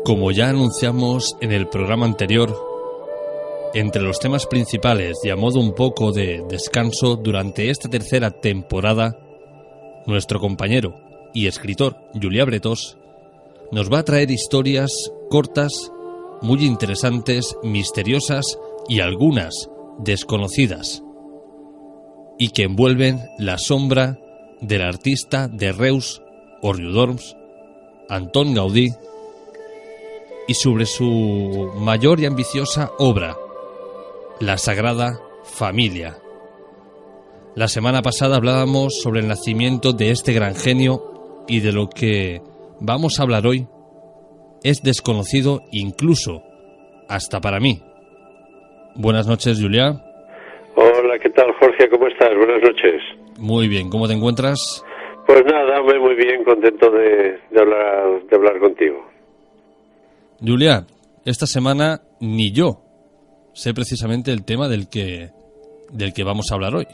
Como ya anunciamos en el programa anterior, entre los temas principales y a modo un poco de descanso durante esta tercera temporada, nuestro compañero y escritor Julià Bretós nos va a traer historias cortas, muy interesantes, misteriosas y algunas desconocidas, y que envuelven la sombra del artista de Reus o Riudoms, Anton Gaudí, y sobre su mayor y ambiciosa obra, la Sagrada Familia. La semana pasada hablábamos sobre el nacimiento de este gran genio, y de lo que vamos a hablar hoy es desconocido incluso hasta para mí. Buenas noches, Julià. Hola, ¿qué tal, Jorge? ¿Cómo estás? Buenas noches. Muy bien, ¿cómo te encuentras? Pues nada, muy bien, contento de hablar contigo. Julià, esta semana ni yo sé precisamente el tema del que vamos a hablar hoy.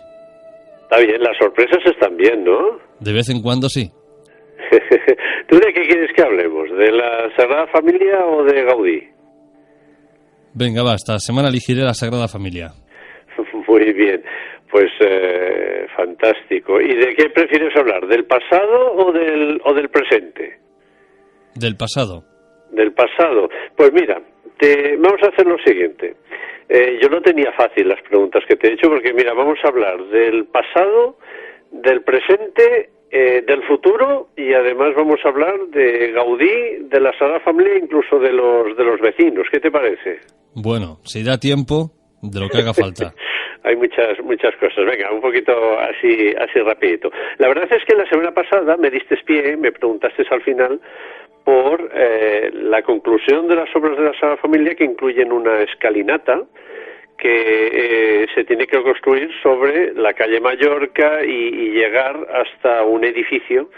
Está bien, las sorpresas están bien, ¿no? De vez en cuando sí. ¿Tú de qué quieres que hablemos? ¿De la Sagrada Familia o de Gaudí? Venga, va, esta semana elegiré la Sagrada Familia. Muy bien, pues fantástico. ¿Y de qué prefieres hablar? ¿Del pasado o del presente? Del pasado. Del pasado. Pues mira, vamos a hacer lo siguiente. Yo no tenía fácil las preguntas que te he hecho, porque mira, vamos a hablar del pasado, del presente, del futuro, y además vamos a hablar de Gaudí, de la Sagrada Familia, incluso de los vecinos. ¿Qué te parece? Bueno, si da tiempo, de lo que haga falta. Hay muchas cosas. Venga, un poquito así rapidito. La verdad es que la semana pasada me diste pie, me preguntaste al final por la conclusión de las obras de la Sagrada Familia, que incluyen una escalinata que se tiene que construir sobre la calle Mallorca y llegar hasta un edificio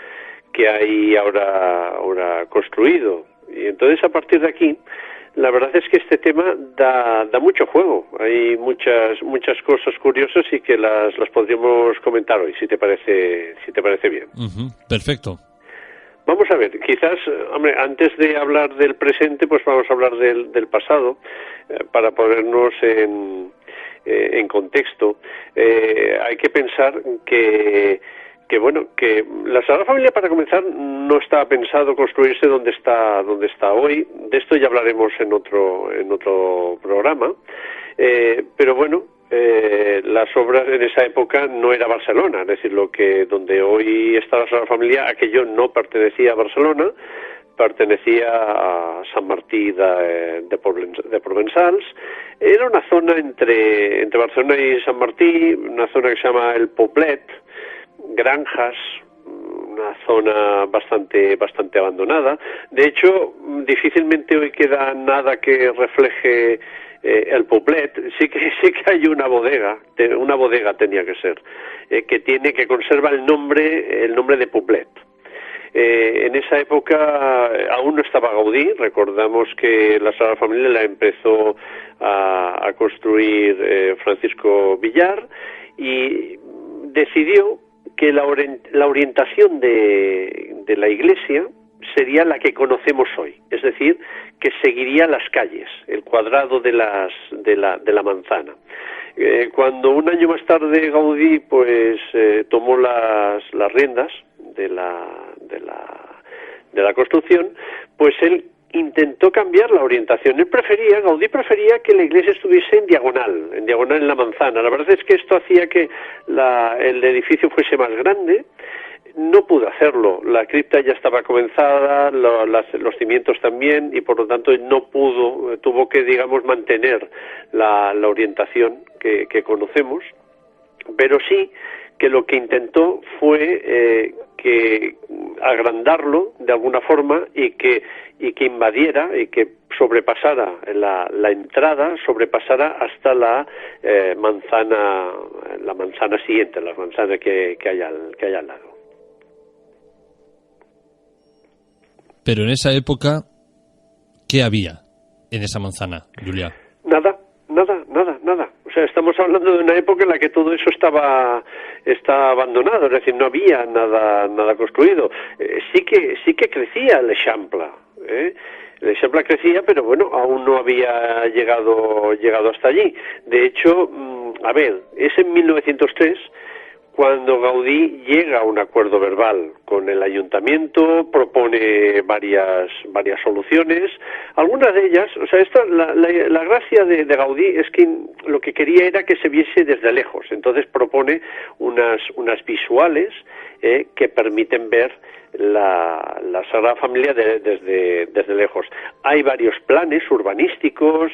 que hay ahora construido. Y entonces, a partir de aquí, la verdad es que este tema da mucho juego. Hay muchas cosas curiosas y que las podríamos comentar hoy, si te parece bien. Perfecto. Vamos a ver, quizás, hombre, antes de hablar del presente, pues vamos a hablar del pasado, para ponernos en contexto. Hay que pensar que la Sagrada Familia, para comenzar, no estaba pensado construirse donde está hoy. De esto ya hablaremos en otro programa. Pero bueno, las obras en esa época no era Barcelona, es decir, donde hoy está la Sagrada Familia, aquello no pertenecía a Barcelona, pertenecía a Sant Martí de Provençals. Era una zona entre Barcelona y Sant Martí, una zona que se llama el Poblet, granjas, una zona bastante abandonada. De hecho, difícilmente hoy queda nada que refleje el Poblet. Sí que hay una bodega tenía que ser, que conserva el nombre de Poblet. En esa época aún no estaba Gaudí. Recordamos que la Sagrada Familia la empezó a construir Francisco Villar, y decidió que la orientación de la iglesia sería la que conocemos hoy, es decir, que seguiría las calles, el cuadrado de la manzana. Cuando un año más tarde Gaudí tomó las riendas de la construcción, pues él intentó cambiar la orientación. Gaudí prefería que la iglesia estuviese en diagonal en la manzana. La verdad es que esto hacía que el edificio fuese más grande. No pudo hacerlo, la cripta ya estaba comenzada, los cimientos también, y por lo tanto tuvo que, digamos, mantener la orientación que conocemos, pero sí que lo que intentó fue que agrandarlo de alguna forma y que invadiera y que sobrepasara la entrada, sobrepasara hasta la manzana siguiente, la manzana que hay al lado. Pero en esa época, ¿qué había en esa manzana, Julià? Nada. O sea, estamos hablando de una época en la que todo eso está abandonado, es decir, no había nada construido. Sí que crecía el Eixample, El Eixample crecía, pero bueno, aún no había llegado hasta allí. De hecho, a ver, es en 1903 cuando Gaudí llega a un acuerdo verbal con el ayuntamiento, propone varias soluciones, algunas de ellas, o sea, la gracia de Gaudí es que lo que quería era que se viese desde lejos, entonces propone unas visuales que permiten ver la Sagrada Familia desde lejos. Hay varios planes urbanísticos,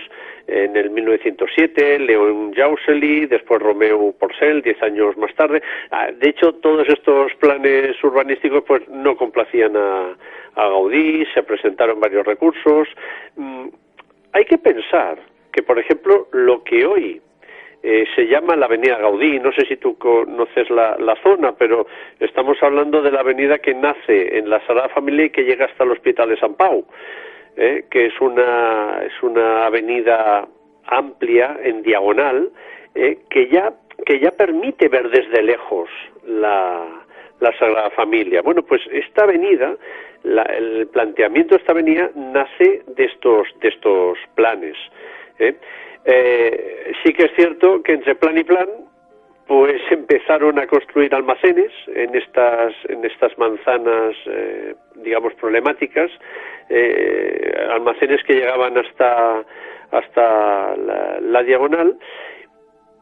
en el 1907, León Jausely, después Romeu Porcel, 10 años más tarde. De hecho, todos estos planes urbanísticos pues no complacían a Gaudí, se presentaron varios recursos. Hay que pensar que, por ejemplo, lo que hoy se llama la Avenida Gaudí, no sé si tú conoces la zona, pero estamos hablando de la avenida que nace en la Sagrada Familia y que llega hasta el Hospital de Sant Pau, que es una avenida amplia en diagonal, que ya permite ver desde lejos la Sagrada Familia. Bueno, pues esta avenida, el planteamiento de esta avenida nace de estos planes. Sí que es cierto que entre plan y plan pues empezaron a construir almacenes en estas manzanas, digamos, problemáticas, almacenes que llegaban hasta la diagonal.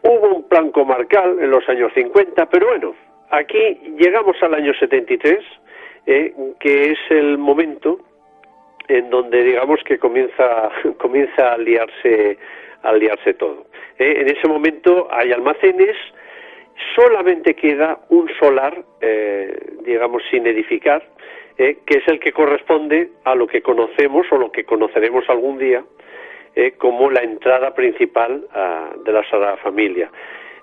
Hubo un plan comarcal en los años 50, pero bueno, aquí llegamos al año 73, que es el momento en donde, digamos, que comienza a liarse todo. En ese momento hay almacenes. Solamente queda un solar, digamos, sin edificar, que es el que corresponde a lo que conocemos o lo que conoceremos algún día como la entrada principal de la Sagrada Familia.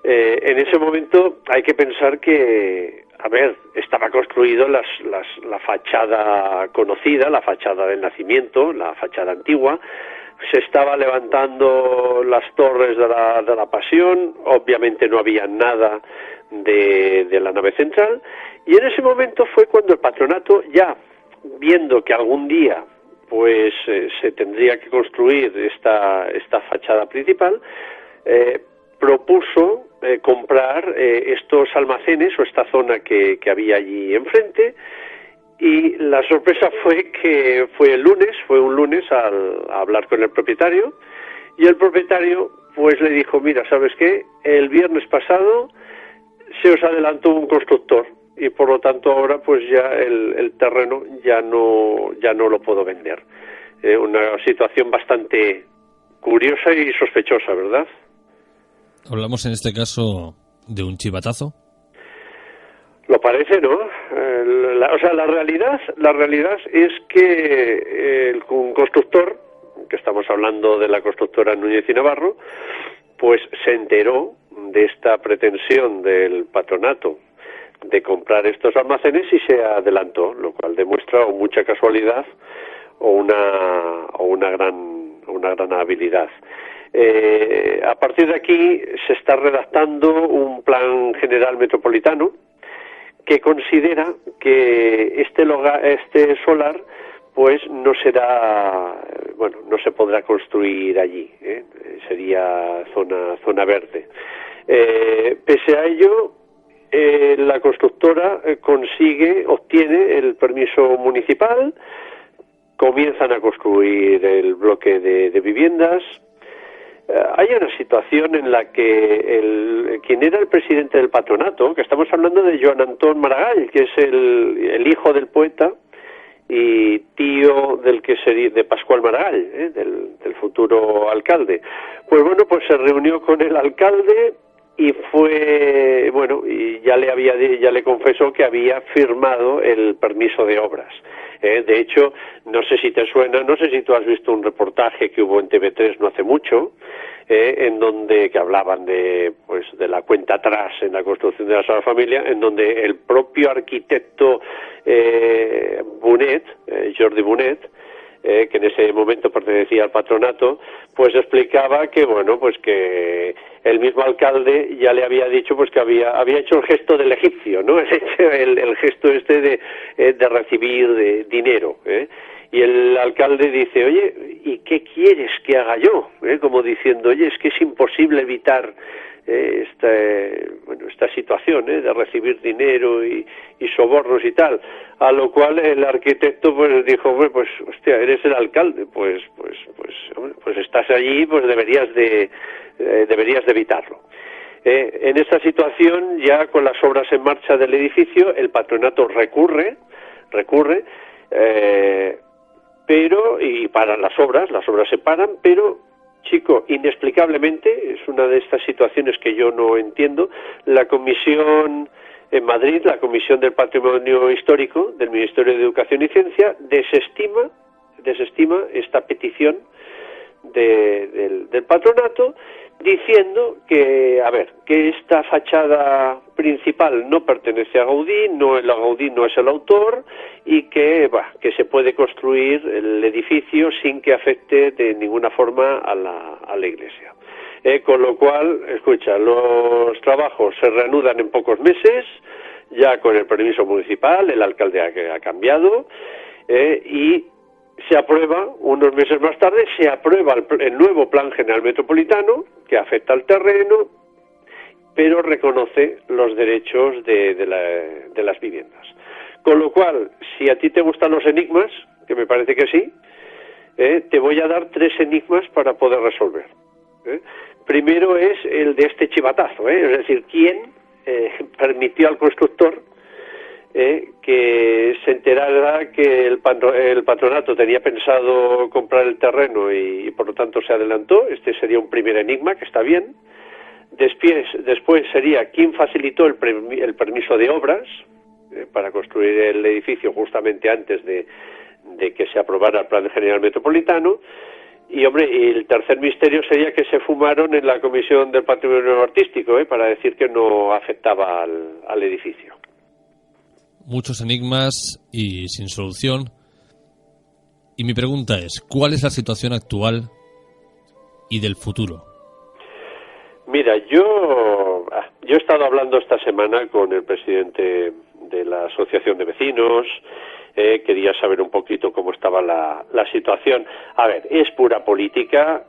En ese momento hay que pensar que, a ver, estaba construido la fachada conocida, la fachada del nacimiento, la fachada antigua. Se estaba levantando las torres de la Pasión, obviamente no había nada de la nave central, y en ese momento fue cuando el patronato, ya viendo que algún día pues se tendría que construir esta fachada principal, propuso comprar estos almacenes o esta zona que había allí enfrente. Y la sorpresa fue que fue un lunes a hablar con el propietario, y el propietario pues le dijo: mira, ¿sabes qué? El viernes pasado se os adelantó un constructor y por lo tanto ahora pues ya el terreno ya no lo puedo vender. Una situación bastante curiosa y sospechosa, ¿verdad? Hablamos en este caso de un chivatazo. Lo parece, ¿no? La realidad es que un constructor, que estamos hablando de la constructora Núñez y Navarro, pues se enteró de esta pretensión del patronato de comprar estos almacenes y se adelantó, lo cual demuestra o mucha casualidad o una gran habilidad. A partir de aquí se está redactando un plan general metropolitano que considera que este solar pues no se podrá construir allí, sería zona verde. Pese a ello, la constructora obtiene el permiso municipal, comienzan a construir el bloque de viviendas. Hay una situación en la que quien era el presidente del patronato, que estamos hablando de Joan Antón Maragall, que es el hijo del poeta y tío de Pascual Maragall, del futuro alcalde. Pues bueno, pues se reunió con el alcalde y ya le confesó que había firmado el permiso de obras. De hecho, no sé si te suena, no sé si tú has visto un reportaje que hubo en TV3 no hace mucho, en donde que hablaban de la cuenta atrás en la construcción de la Sagrada Familia, en donde el propio arquitecto Bonet, Jordi Bonet, que en ese momento pertenecía al patronato, pues explicaba que que el mismo alcalde ya le había dicho pues que había hecho el gesto del egipcio, ¿no? El gesto de recibir dinero, Y el alcalde dice, oye, ¿y qué quieres que haga yo? Como diciendo, oye, es que es imposible evitar esta situación de recibir dinero y sobornos y tal. A lo cual el arquitecto pues dijo, bueno, pues hostia, eres el alcalde, pues estás allí, pues deberías de evitarlo. En esta situación, ya con las obras en marcha del edificio, el patronato recurre, pero, y paran las obras se paran, pero, chico, inexplicablemente, es una de estas situaciones que yo no entiendo, la comisión en Madrid, la Comisión del Patrimonio Histórico del Ministerio de Educación y Ciencia, desestima esta petición del patronato, diciendo que esta fachada principal no pertenece a Gaudí, Gaudí no es el autor, y que se puede construir el edificio sin que afecte de ninguna forma a la iglesia. Con lo cual, escucha, los trabajos se reanudan en pocos meses, ya con el permiso municipal, el alcalde ha cambiado, y se aprueba, unos meses más tarde, se aprueba el nuevo Plan General Metropolitano, que afecta al terreno, pero reconoce los derechos de las viviendas. Con lo cual, si a ti te gustan los enigmas, que me parece que sí, te voy a dar 3 enigmas para poder resolver. Primero es el de este chivatazo, es decir, ¿quién permitió al constructor que se enterara que el patronato tenía pensado comprar el terreno y por lo tanto se adelantó? Este sería un primer enigma, que está bien. Después sería quién facilitó el permiso de obras para construir el edificio justamente antes de que se aprobara el Plan General Metropolitano. Y, el tercer misterio sería que se fumaron en la Comisión del Patrimonio Artístico, para decir que no afectaba al edificio. Muchos enigmas y sin solución. Y mi pregunta es, ¿cuál es la situación actual y del futuro? Mira, yo he estado hablando esta semana con el presidente de la Asociación de Vecinos. Quería saber un poquito cómo estaba la situación. A ver, es pura política,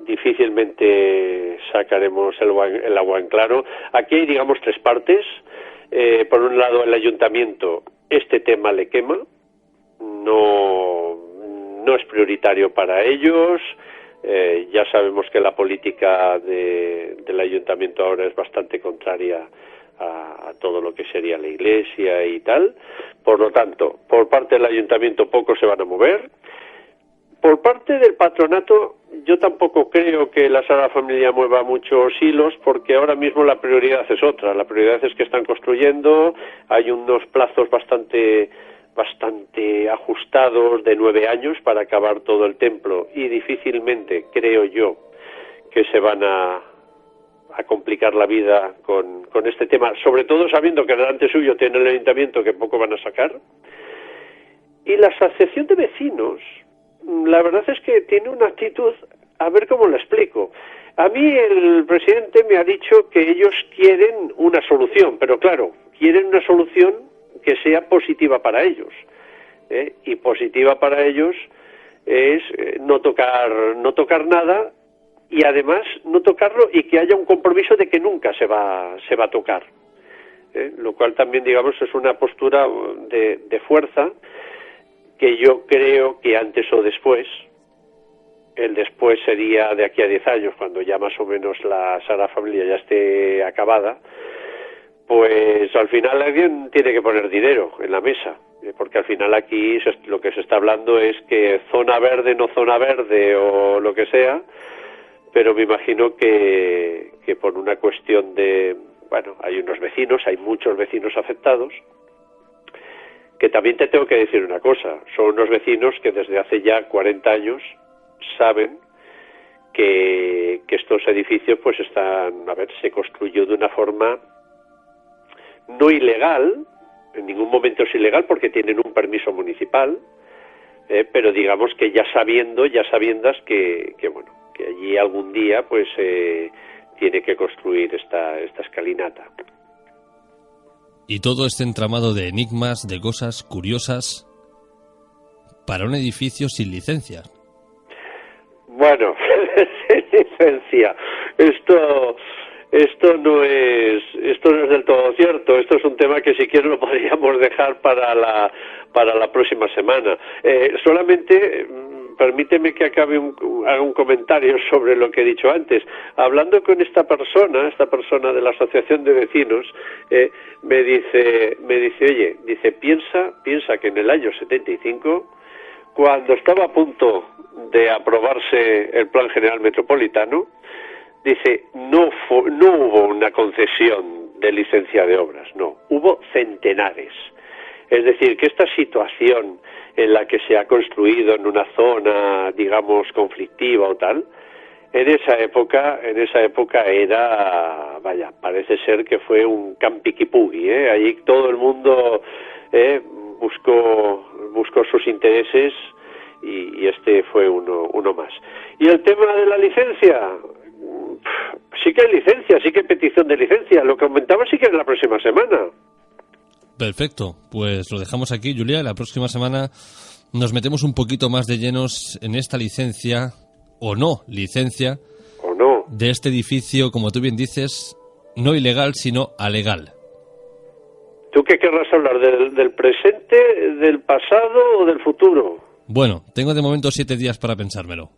difícilmente sacaremos el agua en claro. Aquí hay, digamos, 3 partes. Por un lado, el ayuntamiento, este tema le quema, no es prioritario para ellos. Ya sabemos que la política del ayuntamiento ahora es bastante contraria a todo lo que sería la iglesia y tal. Por lo tanto, por parte del ayuntamiento poco se van a mover. Por parte del patronato, yo tampoco creo que la Sagrada Familia mueva muchos hilos, porque ahora mismo la prioridad es otra. La prioridad es que están construyendo, hay unos plazos bastante ajustados de 9 años para acabar todo el templo, y difícilmente, creo yo, que se van a complicar la vida con este tema, sobre todo sabiendo que delante suyo tiene el ayuntamiento, que poco van a sacar. Y la asociación de vecinos, la verdad es que tiene una actitud, a ver cómo lo explico. A mí el presidente me ha dicho que ellos quieren una solución, pero claro, quieren una solución que sea positiva para ellos. Y positiva para ellos es no tocar nada, y además no tocarlo y que haya un compromiso de que nunca se va a tocar. Lo cual también, digamos, es una postura de fuerza, que yo creo que antes o después, el después sería de aquí a 10 años, cuando ya más o menos la Sagrada Familia ya esté acabada, pues al final alguien tiene que poner dinero en la mesa, porque al final aquí lo que se está hablando es que zona verde, no zona verde o lo que sea, pero me imagino que por una cuestión de, hay muchos vecinos afectados, que también te tengo que decir una cosa, son unos vecinos que desde hace ya 40 años saben que estos edificios pues se construyó de una forma no ilegal, en ningún momento es ilegal porque tienen un permiso municipal, pero digamos que ya sabiendas que allí algún día pues tiene que construir esta escalinata. Y todo este entramado de enigmas, de cosas curiosas, para un edificio sin licencia. Bueno, sin licencia. Esto no es del todo cierto. Esto es un tema que si quieres lo podríamos dejar para la próxima semana. Solamente permíteme que haga un comentario sobre lo que he dicho antes. Hablando con esta persona de la asociación de vecinos, me dice, oye, piensa que en el año 75, cuando estaba a punto de aprobarse el Plan General Metropolitano, dice, no hubo una concesión de licencia de obras, no, hubo centenares. Es decir, que esta situación en la que se ha construido en una zona, digamos, conflictiva o tal, en esa época era, vaya, parece ser que fue un campiquipugui, allí todo el mundo buscó sus intereses y este fue uno más. Y el tema de la licencia, sí que hay licencia, sí que hay petición de licencia, lo que comentaba sí que es la próxima semana. Perfecto, pues lo dejamos aquí, Julia. La próxima semana nos metemos un poquito más de llenos en esta licencia, o no, de este edificio, como tú bien dices, no ilegal, sino alegal. ¿Tú qué querrás hablar? ¿Del presente, del pasado o del futuro? Bueno, tengo de momento 7 días para pensármelo.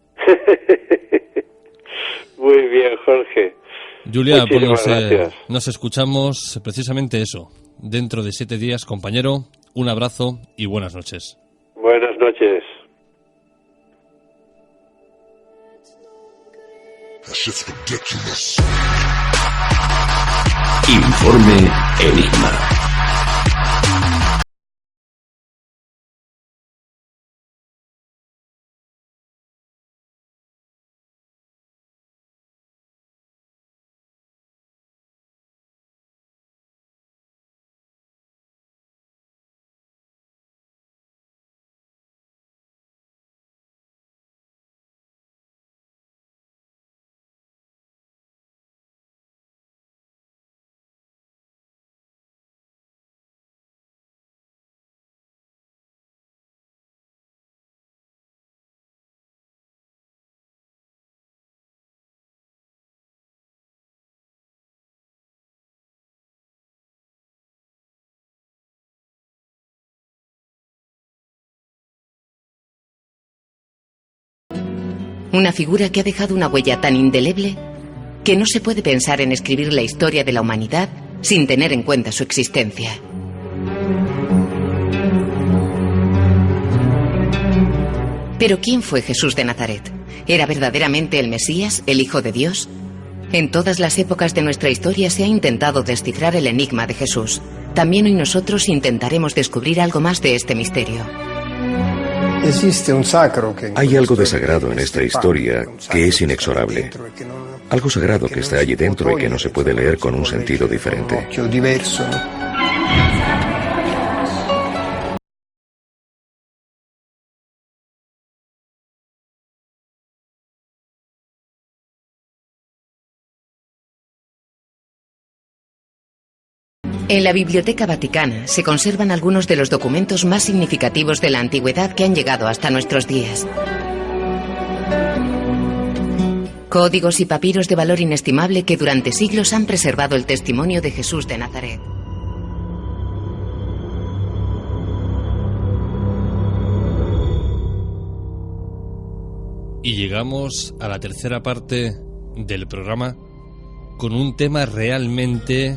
Muy bien, Jorge. Julia, pues gracias. Nos escuchamos precisamente eso. Dentro de 7 días, compañero, un abrazo y buenas noches. Buenas noches. Informe Enigma. Una figura que ha dejado una huella tan indeleble que no se puede pensar en escribir la historia de la humanidad sin tener en cuenta su existencia. Pero ¿quién fue Jesús de Nazaret? ¿Era verdaderamente el Mesías, el Hijo de Dios? En todas las épocas de nuestra historia se ha intentado descifrar el enigma de Jesús. También hoy nosotros intentaremos descubrir algo más de este misterio. Hay algo de sagrado en esta historia que es inexorable. Algo sagrado que está allí dentro y que no se puede leer con un sentido diferente. En la Biblioteca Vaticana se conservan algunos de los documentos más significativos de la antigüedad que han llegado hasta nuestros días. Códigos y papiros de valor inestimable que durante siglos han preservado el testimonio de Jesús de Nazaret. Y llegamos a la tercera parte del programa con un tema realmente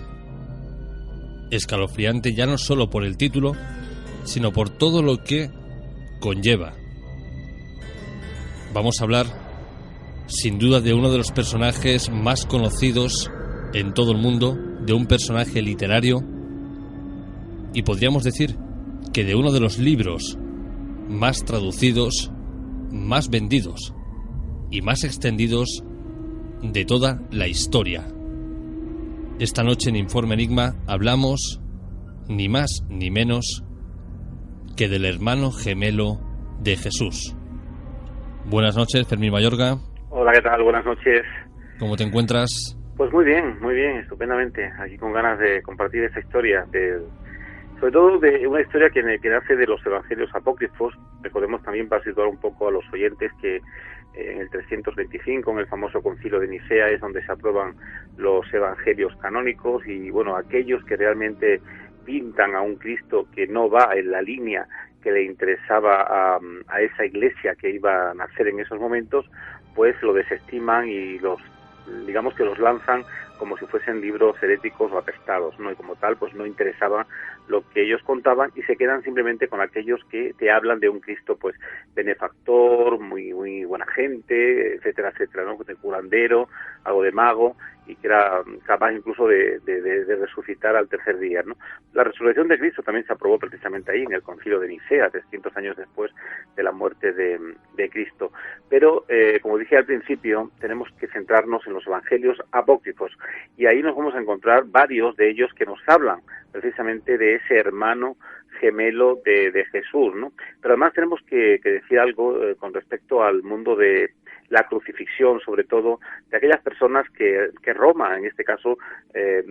escalofriante, ya no solo por el título, sino por todo lo que conlleva. Vamos a hablar, sin duda, de uno de los personajes más conocidos en todo el mundo, de un personaje literario, y podríamos decir que de uno de los libros más traducidos, más vendidos y más extendidos de toda la historia. Esta noche en Informe Enigma hablamos ni más ni menos que del hermano gemelo de Jesús. Buenas noches, Fermín Mayorga. Hola, ¿qué tal? Buenas noches. ¿Cómo te encuentras? Pues muy bien, estupendamente. Aquí con ganas de compartir esta historia, sobre todo de una historia que nace de los evangelios apócrifos, Recordemos también, para situar un poco a los oyentes, que en el 325, en el famoso Concilio de Nicea, es donde se aprueban los evangelios canónicos, y bueno, aquellos que realmente pintan a un Cristo que no va en la línea que le interesaba a esa iglesia que iba a nacer en esos momentos, pues lo desestiman y digamos que los lanzan como si fuesen libros heréticos o apestados, ¿no? Y como tal, pues no interesaba lo que ellos contaban, y se quedan simplemente con aquellos que te hablan de un Cristo, pues, benefactor, muy buena gente, etcétera, etcétera, ¿no? De curandero, algo de mago, y que era capaz incluso de resucitar al tercer día, ¿no? La resurrección de Cristo también se aprobó precisamente ahí, en el Concilio de Nicea, 300 años después de la muerte de Cristo. Pero, como dije al principio, tenemos que centrarnos en los evangelios apócrifos, y ahí nos vamos a encontrar varios de ellos que nos hablan precisamente de ese hermano gemelo de Jesús, ¿no? Pero además tenemos que decir algo con respecto al mundo de la crucifixión, sobre todo de aquellas personas que Roma, en este caso,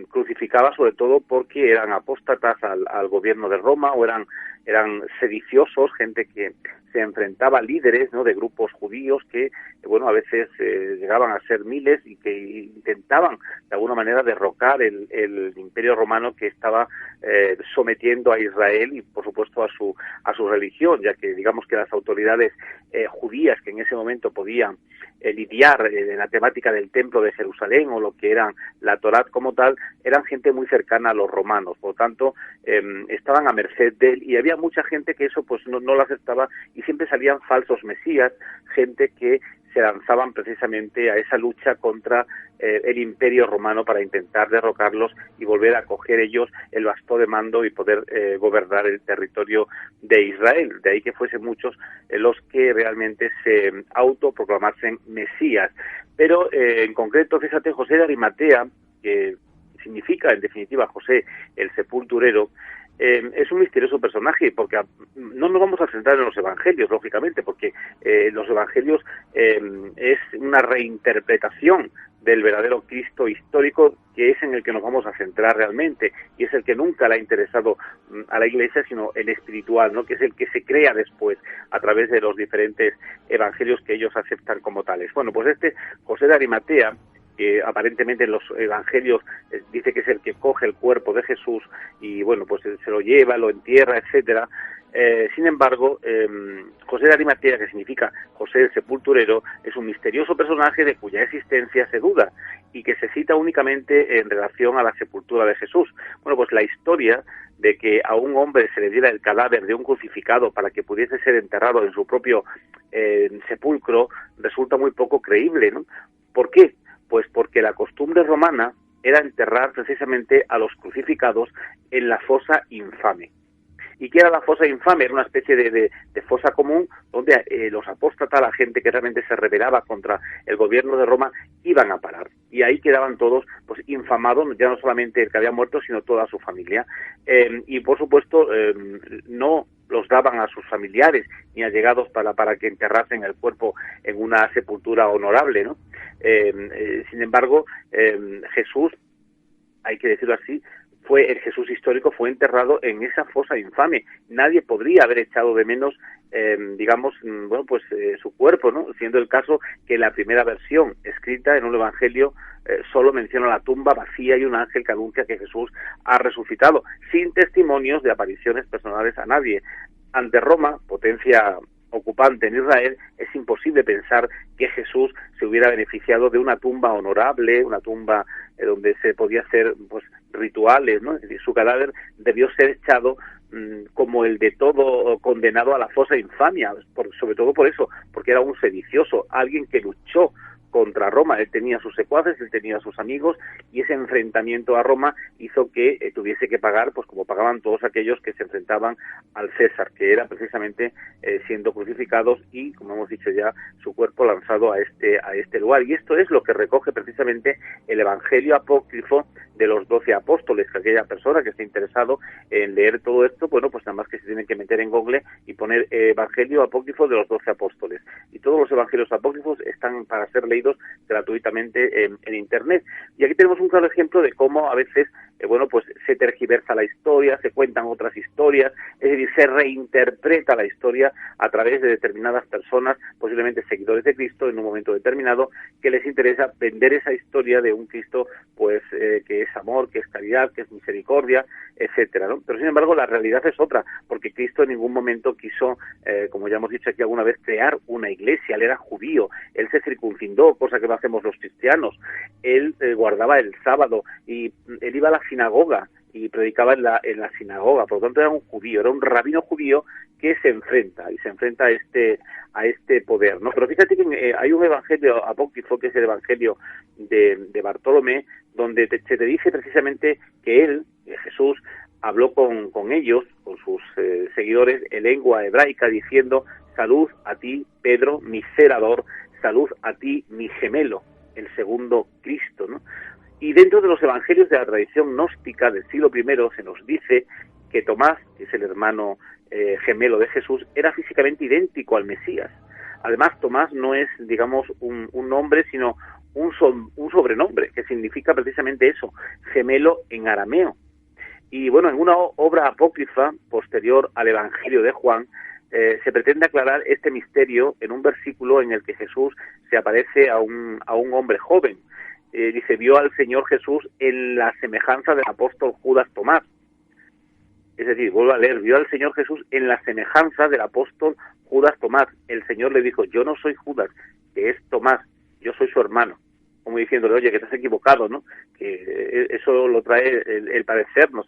crucificaba, sobre todo porque eran apóstatas al gobierno de Roma, o eran sediciosos, gente que se enfrentaba a líderes, ¿no?, de grupos judíos que, bueno, a veces llegaban a ser miles, y que intentaban de alguna manera derrocar el imperio romano que estaba sometiendo a Israel y, por supuesto, a su religión, ya que digamos que las autoridades judías que en ese momento podían lidiar en la temática del templo de Jerusalén, o lo que eran la Torá como tal, eran gente muy cercana a los romanos. Por lo tanto, estaban a merced de él, y había mucha gente que eso pues no lo aceptaba, y siempre salían falsos mesías, gente que se lanzaban precisamente a esa lucha contra el imperio romano para intentar derrocarlos y volver a coger ellos el bastón de mando y poder gobernar el territorio de Israel. De ahí que fuesen muchos los que realmente se autoproclamasen mesías. Pero en concreto, fíjate, José de Arimatea, que significa en definitiva José el sepulturero, es un misterioso personaje, porque no nos vamos a centrar en los evangelios, lógicamente, porque los evangelios es una reinterpretación del verdadero Cristo histórico, que es en el que nos vamos a centrar realmente, y es el que nunca le ha interesado a la Iglesia, sino el espiritual, ¿no?, que es el que se crea después a través de los diferentes evangelios que ellos aceptan como tales. Bueno, pues este José de Arimatea, que aparentemente en los evangelios dice que es el que coge el cuerpo de Jesús y, bueno, pues se lo lleva, lo entierra, etcétera. Sin embargo, José de Arimatea, que significa José el sepulturero, es un misterioso personaje de cuya existencia se duda, y que se cita únicamente en relación a la sepultura de Jesús. Bueno, pues la historia de que a un hombre se le diera el cadáver de un crucificado para que pudiese ser enterrado en su propio sepulcro resulta muy poco creíble, ¿no? ¿Por qué? Pues porque la costumbre romana era enterrar precisamente a los crucificados en la fosa infame. ¿Y qué era la fosa infame? Era una especie de fosa común donde los apóstatas, la gente que realmente se rebelaba contra el gobierno de Roma, iban a parar. Y ahí quedaban todos pues infamados, ya no solamente el que había muerto, sino toda su familia. Y por supuesto no los daban a sus familiares ni allegados para que enterrasen el cuerpo en una sepultura honorable, ¿no? Sin embargo, Jesús, hay que decirlo así, el Jesús histórico fue enterrado en esa fosa infame. Nadie podría haber echado de menos, su cuerpo, ¿no? Siendo el caso que la primera versión escrita en un evangelio solo menciona la tumba vacía y un ángel que anuncia que Jesús ha resucitado, sin testimonios de apariciones personales a nadie. Ante Roma, potencia ocupante en Israel, es imposible pensar que Jesús se hubiera beneficiado de una tumba honorable, una tumba donde se podía hacer pues rituales, ¿no? Es decir, su cadáver debió ser echado como el de todo condenado a la fosa infamia, sobre todo por eso, porque era un sedicioso, alguien que luchó contra Roma. Él tenía sus secuaces, él tenía sus amigos, y ese enfrentamiento a Roma hizo que tuviese que pagar, pues como pagaban todos aquellos que se enfrentaban al César, que era precisamente siendo crucificados y, como hemos dicho ya, su cuerpo lanzado a este lugar. Y esto es lo que recoge precisamente el Evangelio apócrifo de los 12 apóstoles, que aquella persona que esté interesado en leer todo esto, bueno, pues nada más que se tiene que meter en Google y poner Evangelio apócrifo de los 12 apóstoles. Y todos los evangelios apócrifos están para ser leídos gratuitamente en Internet. Y aquí tenemos un claro ejemplo de cómo a veces bueno, pues se tergiversa la historia, se cuentan otras historias, es decir, se reinterpreta la historia a través de determinadas personas, posiblemente seguidores de Cristo en un momento determinado, que les interesa vender esa historia de un Cristo, pues, que es amor, que es caridad, que es misericordia, etcétera, ¿no? Pero sin embargo la realidad es otra, porque Cristo en ningún momento quiso, como ya hemos dicho aquí alguna vez, crear una iglesia. Él era judío, él se circuncindó, cosa que no hacemos los cristianos, él guardaba el sábado y él iba a la sinagoga y predicaba en la sinagoga, por lo tanto era un judío, era un rabino judío que se enfrenta a este poder, ¿no? Pero fíjate que hay un evangelio apócrifo, que es el evangelio de Bartolomé, donde se te dice precisamente que él, Jesús, habló con ellos, con sus seguidores, en lengua hebraica, diciendo: salud a ti, Pedro, mi celador, salud a ti, mi gemelo, el segundo Cristo, ¿no? Y dentro de los evangelios de la tradición gnóstica del siglo I se nos dice que Tomás, que es el hermano gemelo de Jesús, era físicamente idéntico al Mesías. Además, Tomás no es, digamos, un nombre, sino un sobrenombre, que significa precisamente eso, gemelo en arameo. Y bueno, en una obra apócrifa posterior al Evangelio de Juan, se pretende aclarar este misterio en un versículo en el que Jesús se aparece a un hombre joven. Dice: vio al Señor Jesús en la semejanza del apóstol Judas Tomás. Es decir, vuelvo a leer: vio al Señor Jesús en la semejanza del apóstol Judas Tomás. El Señor le dijo: yo no soy Judas, que es Tomás, yo soy su hermano. Como diciéndole: oye, que te has equivocado, ¿no? Que eso lo trae el parecernos,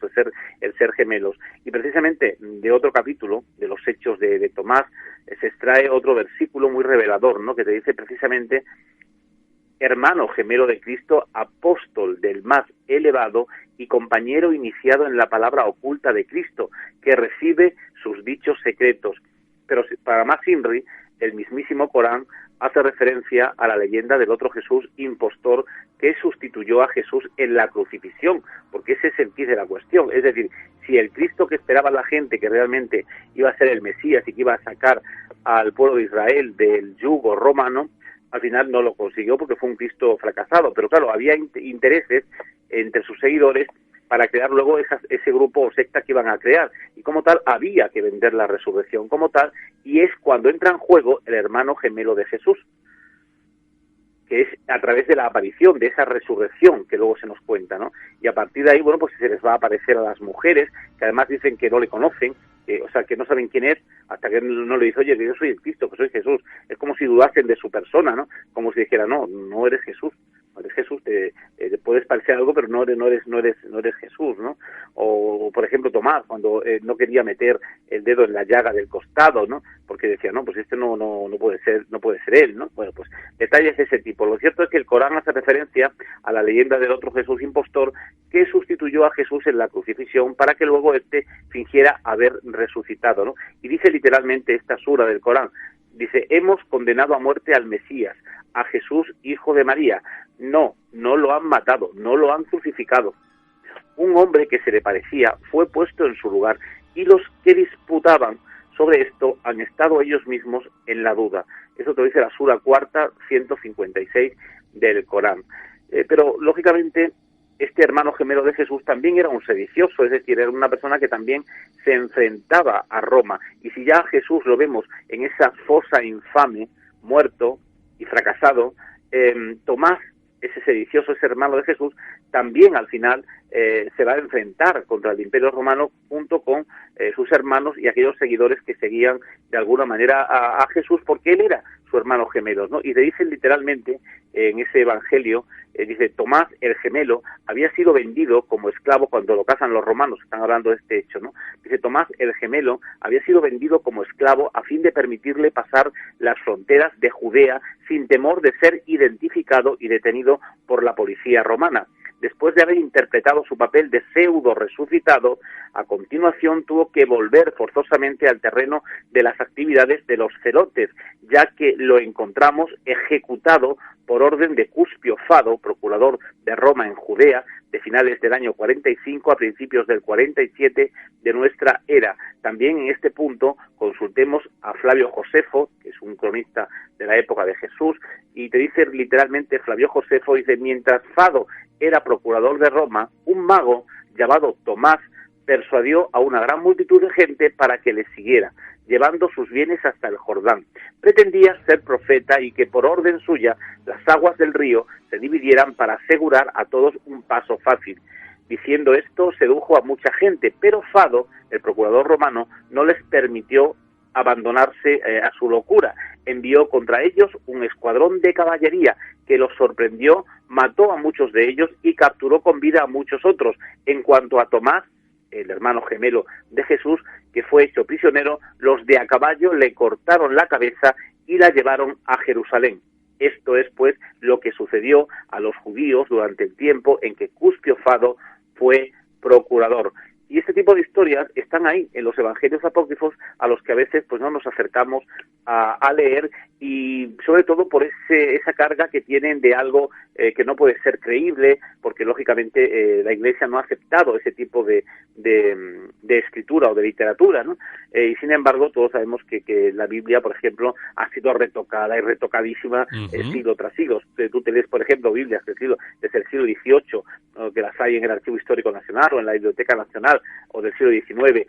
el ser gemelos. Y precisamente de otro capítulo, de los Hechos de Tomás, se extrae otro versículo muy revelador, ¿no? Que te dice precisamente: hermano gemelo de Cristo, apóstol del más elevado y compañero iniciado en la palabra oculta de Cristo, que recibe sus dichos secretos. Pero para más Inri, el mismísimo Corán hace referencia a la leyenda del otro Jesús impostor que sustituyó a Jesús en la crucifixión, porque ese es el quid de la cuestión. Es decir, si el Cristo que esperaba la gente, que realmente iba a ser el Mesías y que iba a sacar al pueblo de Israel del yugo romano, al final no lo consiguió porque fue un Cristo fracasado. Pero claro, había intereses entre sus seguidores para crear luego ese grupo o secta que iban a crear, y como tal había que vender la resurrección como tal, y es cuando entra en juego el hermano gemelo de Jesús, que es a través de la aparición de esa resurrección que luego se nos cuenta, ¿no? Y a partir de ahí, bueno, pues se les va a aparecer a las mujeres, que además dicen que no le conocen, o sea, que no saben quién es, hasta que no le dice: oye, que yo soy el Cristo, que soy Jesús. Es como si dudasen de su persona, ¿no? Como si dijera: no eres Jesús. No eres Jesús, te puedes parecer algo, pero no eres Jesús, ¿no? O por ejemplo, Tomás, cuando no quería meter el dedo en la llaga del costado, ¿no? Porque decía: no, pues este no puede ser él, ¿no? Bueno, pues detalles de ese tipo. Lo cierto es que el Corán hace referencia a la leyenda del otro Jesús impostor que sustituyó a Jesús en la crucifixión para que luego este fingiera haber resucitado, ¿no? Y dice literalmente esta sura del Corán, dice: hemos condenado a muerte al Mesías, a Jesús, hijo de María. No lo han matado, no lo han crucificado. Un hombre que se le parecía fue puesto en su lugar, y los que disputaban sobre esto han estado ellos mismos en la duda. Eso te lo dice la sura 4, 156 del Corán. Pero lógicamente este hermano gemelo de Jesús también era un sedicioso, es decir, era una persona que también se enfrentaba a Roma. Y si ya a Jesús lo vemos en esa fosa infame, muerto y fracasado, Tomás, ese sedicioso, ese hermano de Jesús, también al final se va a enfrentar contra el Imperio Romano junto con sus hermanos y aquellos seguidores que seguían de alguna manera a Jesús, porque él era su hermano gemelo, ¿no? Y le dicen literalmente en ese evangelio, dice: Tomás, el gemelo, había sido vendido como esclavo cuando lo cazan los romanos, están hablando de este hecho, ¿no? Dice: Tomás, el gemelo, había sido vendido como esclavo a fin de permitirle pasar las fronteras de Judea sin temor de ser identificado y detenido por la policía romana. Después de haber interpretado su papel de pseudo resucitado, a continuación tuvo que volver forzosamente al terreno de las actividades de los celotes, ya que lo encontramos ejecutado por orden de Cuspio Fado, procurador de Roma en Judea, de finales del año 45 a principios del 47 de nuestra era. También en este punto consultemos a Flavio Josefo, que es un cronista de la época de Jesús, y te dice literalmente Flavio Josefo, dice: mientras Fado era procurador de Roma, un mago llamado Tomás persuadió a una gran multitud de gente para que le siguiera, llevando sus bienes hasta el Jordán. Pretendía ser profeta y que por orden suya las aguas del río se dividieran para asegurar a todos un paso fácil. Diciendo esto, sedujo a mucha gente, pero Fado, el procurador romano, no les permitió abandonarse a su locura. Envió contra ellos un escuadrón de caballería que los sorprendió, mató a muchos de ellos y capturó con vida a muchos otros. En cuanto a Tomás, el hermano gemelo de Jesús, que fue hecho prisionero, los de a caballo le cortaron la cabeza y la llevaron a Jerusalén. Esto es, pues, lo que sucedió a los judíos durante el tiempo en que Cuspio Fado fue procurador. Y este tipo de historias están ahí en los evangelios apócrifos, a los que a veces pues no nos acercamos a leer, y sobre todo por esa carga que tienen de algo que no puede ser creíble, porque lógicamente la Iglesia no ha aceptado ese tipo de escritura o de literatura, ¿no? Y sin embargo todos sabemos que la Biblia, por ejemplo, ha sido retocada y retocadísima siglo tras siglo. Tú te lees, por ejemplo, Biblias desde el siglo XVIII, que las hay en el Archivo Histórico Nacional o en la Biblioteca Nacional, o del siglo XIX,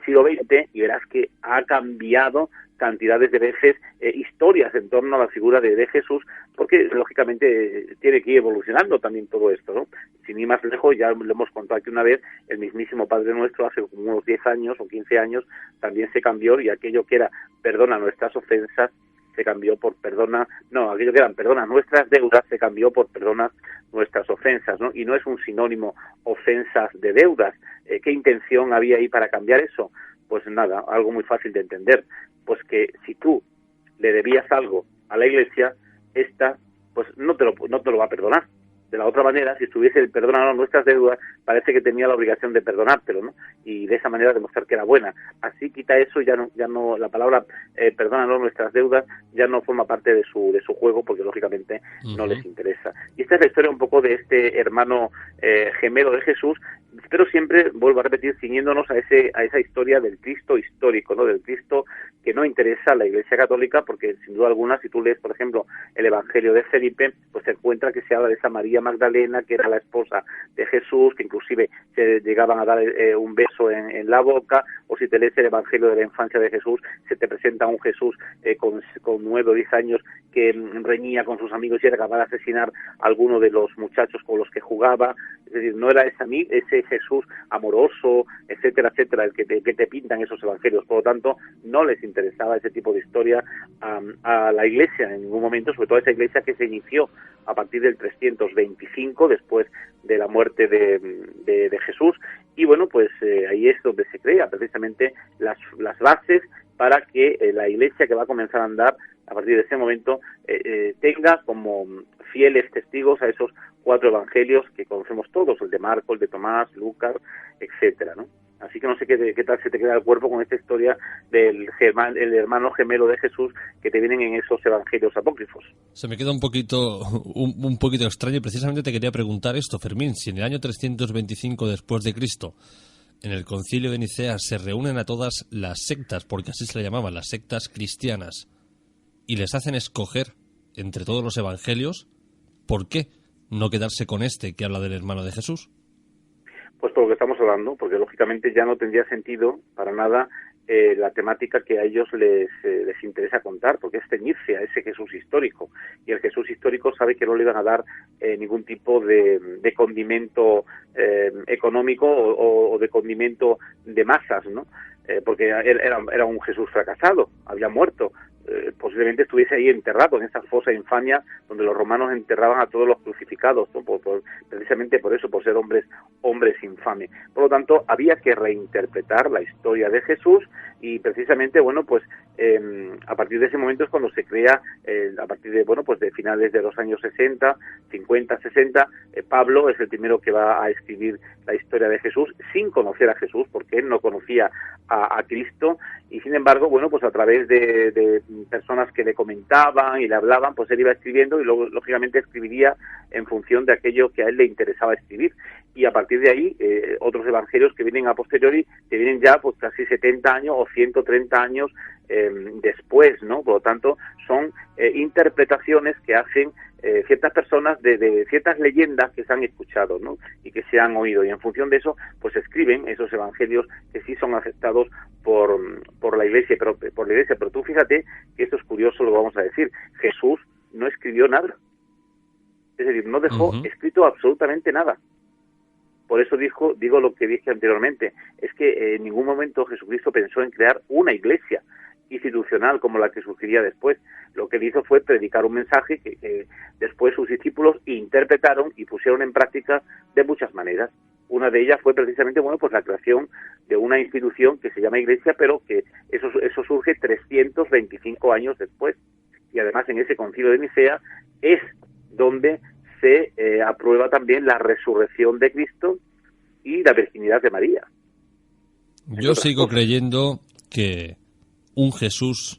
siglo XX, y verás que ha cambiado cantidades de veces historias en torno a la figura de Jesús, porque lógicamente tiene que ir evolucionando también todo esto, ¿no? Sin ir más lejos, ya lo hemos contado aquí una vez, el mismísimo Padre Nuestro hace unos 10 años o 15 años también se cambió, y aquello que era perdona nuestras ofensas se cambió por aquello que eran perdona nuestras deudas se cambió por perdona nuestras ofensas, ¿no? Y no es un sinónimo ofensas de deudas. ¿Qué intención había ahí para cambiar eso? Pues nada, algo muy fácil de entender, pues que si tú le debías algo a la Iglesia, esta pues no te lo va a perdonar. De la otra manera, si estuviese perdonando nuestras deudas, parece que tenía la obligación de perdonártelo, ¿no? Y de esa manera demostrar que era buena. Así quita eso, ya no la palabra perdónanos nuestras deudas ya no forma parte de su juego, porque lógicamente no les interesa. Y esta es la historia un poco de este hermano gemelo de Jesús, pero siempre, vuelvo a repetir, ciñéndonos a esa historia del Cristo histórico, ¿no? Del Cristo que no interesa a la Iglesia Católica, porque sin duda alguna, si tú lees, por ejemplo, el Evangelio de Felipe, pues te encuentras que se habla de esa María Magdalena, que era la esposa de Jesús, que inclusive se llegaban a dar un beso en la boca, o si te lees el Evangelio de la infancia de Jesús, se te presenta un Jesús con 9 o 10 años que reñía con sus amigos y era capaz de asesinar a alguno de los muchachos con los que jugaba. Es decir, no era ese Jesús amoroso, etcétera, etcétera, el que te pintan esos evangelios. Por lo tanto, no les interesaba ese tipo de historia a la Iglesia en ningún momento, sobre todo a esa Iglesia que se inició a partir del 325, después de la muerte de Jesús. Y bueno, pues ahí es donde se crea precisamente las bases para que la Iglesia, que va a comenzar a andar a partir de ese momento, tenga como fieles testigos a esos 4 evangelios que conocemos todos, el de Marcos, el de Tomás, Lucas, etcétera, ¿no? Así que no sé qué tal se te queda el cuerpo con esta historia del hermano gemelo de Jesús que te vienen en esos evangelios apócrifos. Se me queda un poquito extraño, y precisamente te quería preguntar esto, Fermín, si en el año 325 después de Cristo, en el Concilio de Nicea, se reúnen a todas las sectas, porque así se le llamaban, las sectas cristianas, y les hacen escoger entre todos los evangelios, ¿por qué no quedarse con este que habla del hermano de Jesús? Pues por lo que estamos hablando, porque lógicamente ya no tendría sentido para nada la temática que a ellos les interesa contar, porque es ceñirse a ese Jesús histórico, y el Jesús histórico sabe que no le iban a dar ningún tipo de condimento económico o de condimento de masas, ¿no? Porque era un Jesús fracasado, había muerto. Posiblemente estuviese ahí enterrado en esa fosa infamia donde los romanos enterraban a todos los crucificados, ¿no? Precisamente por eso, por ser hombres infames. Por lo tanto, había que reinterpretar la historia de Jesús, y precisamente, bueno, pues a partir de ese momento es cuando se crea, a partir de, bueno, pues de finales de los años 60, 50, 60, Pablo es el primero que va a escribir la historia de Jesús sin conocer a Jesús, porque él no conocía a Cristo, y sin embargo, bueno, pues a través de personas que le comentaban y le hablaban, pues él iba escribiendo, y luego lógicamente escribiría en función de aquello que a él le interesaba escribir. Y a partir de ahí, otros evangelios que vienen a posteriori, que vienen ya pues casi 70 años o 130 años después, ¿no? Por lo tanto, son interpretaciones que hacen ciertas personas de ciertas leyendas que se han escuchado, ¿no? Y que se han oído, y en función de eso pues escriben esos evangelios que sí son aceptados por la Iglesia, pero tú fíjate que esto es curioso, lo vamos a decir. Jesús no escribió nada, es decir, no dejó escrito absolutamente nada. Por eso digo lo que dije anteriormente, es que en ningún momento Jesucristo pensó en crear una iglesia institucional como la que surgiría después. Lo que él hizo fue predicar un mensaje que después sus discípulos interpretaron y pusieron en práctica de muchas maneras. Una de ellas fue precisamente, pues la creación de una institución que se llama Iglesia, pero que eso surge 325 años después. Y además en ese concilio de Nicea es donde se aprueba también la resurrección de Cristo y la virginidad de María. Yo sigo creyendo que un Jesucristo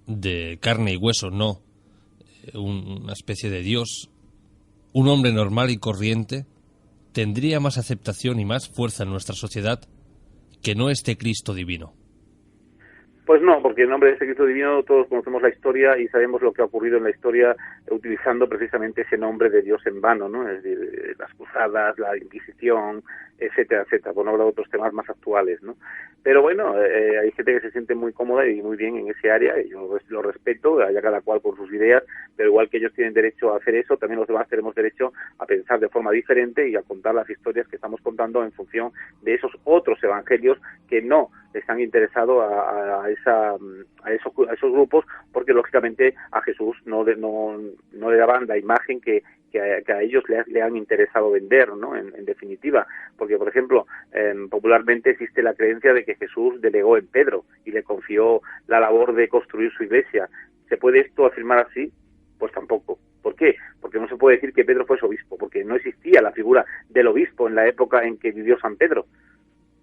de carne y hueso, no una especie de Dios, un hombre normal y corriente, tendría más aceptación y más fuerza en nuestra sociedad que no este Cristo divino. Pues no, porque en nombre de ese Cristo divino todos conocemos la historia y sabemos lo que ha ocurrido en la historia utilizando precisamente ese nombre de Dios en vano, ¿no? Es decir, las cruzadas, la Inquisición, etcétera, etcétera, por no hablar de otros temas más actuales, ¿no? Pero bueno, hay gente que se siente muy cómoda y muy bien en ese área, y yo lo respeto, haya cada cual por sus ideas, pero igual que ellos tienen derecho a hacer eso, también los demás tenemos derecho a pensar de forma diferente y a contar las historias que estamos contando en función de esos otros evangelios que no están interesados a esos grupos, porque lógicamente a Jesús no le daban la imagen que a ellos le han interesado vender, ¿no? En definitiva, porque por ejemplo, popularmente existe la creencia de que Jesús delegó en Pedro y le confió la labor de construir su iglesia. ¿Se puede esto afirmar así? Pues tampoco. ¿Por qué? Porque no se puede decir que Pedro fuese obispo, porque no existía la figura del obispo en la época en que vivió San Pedro.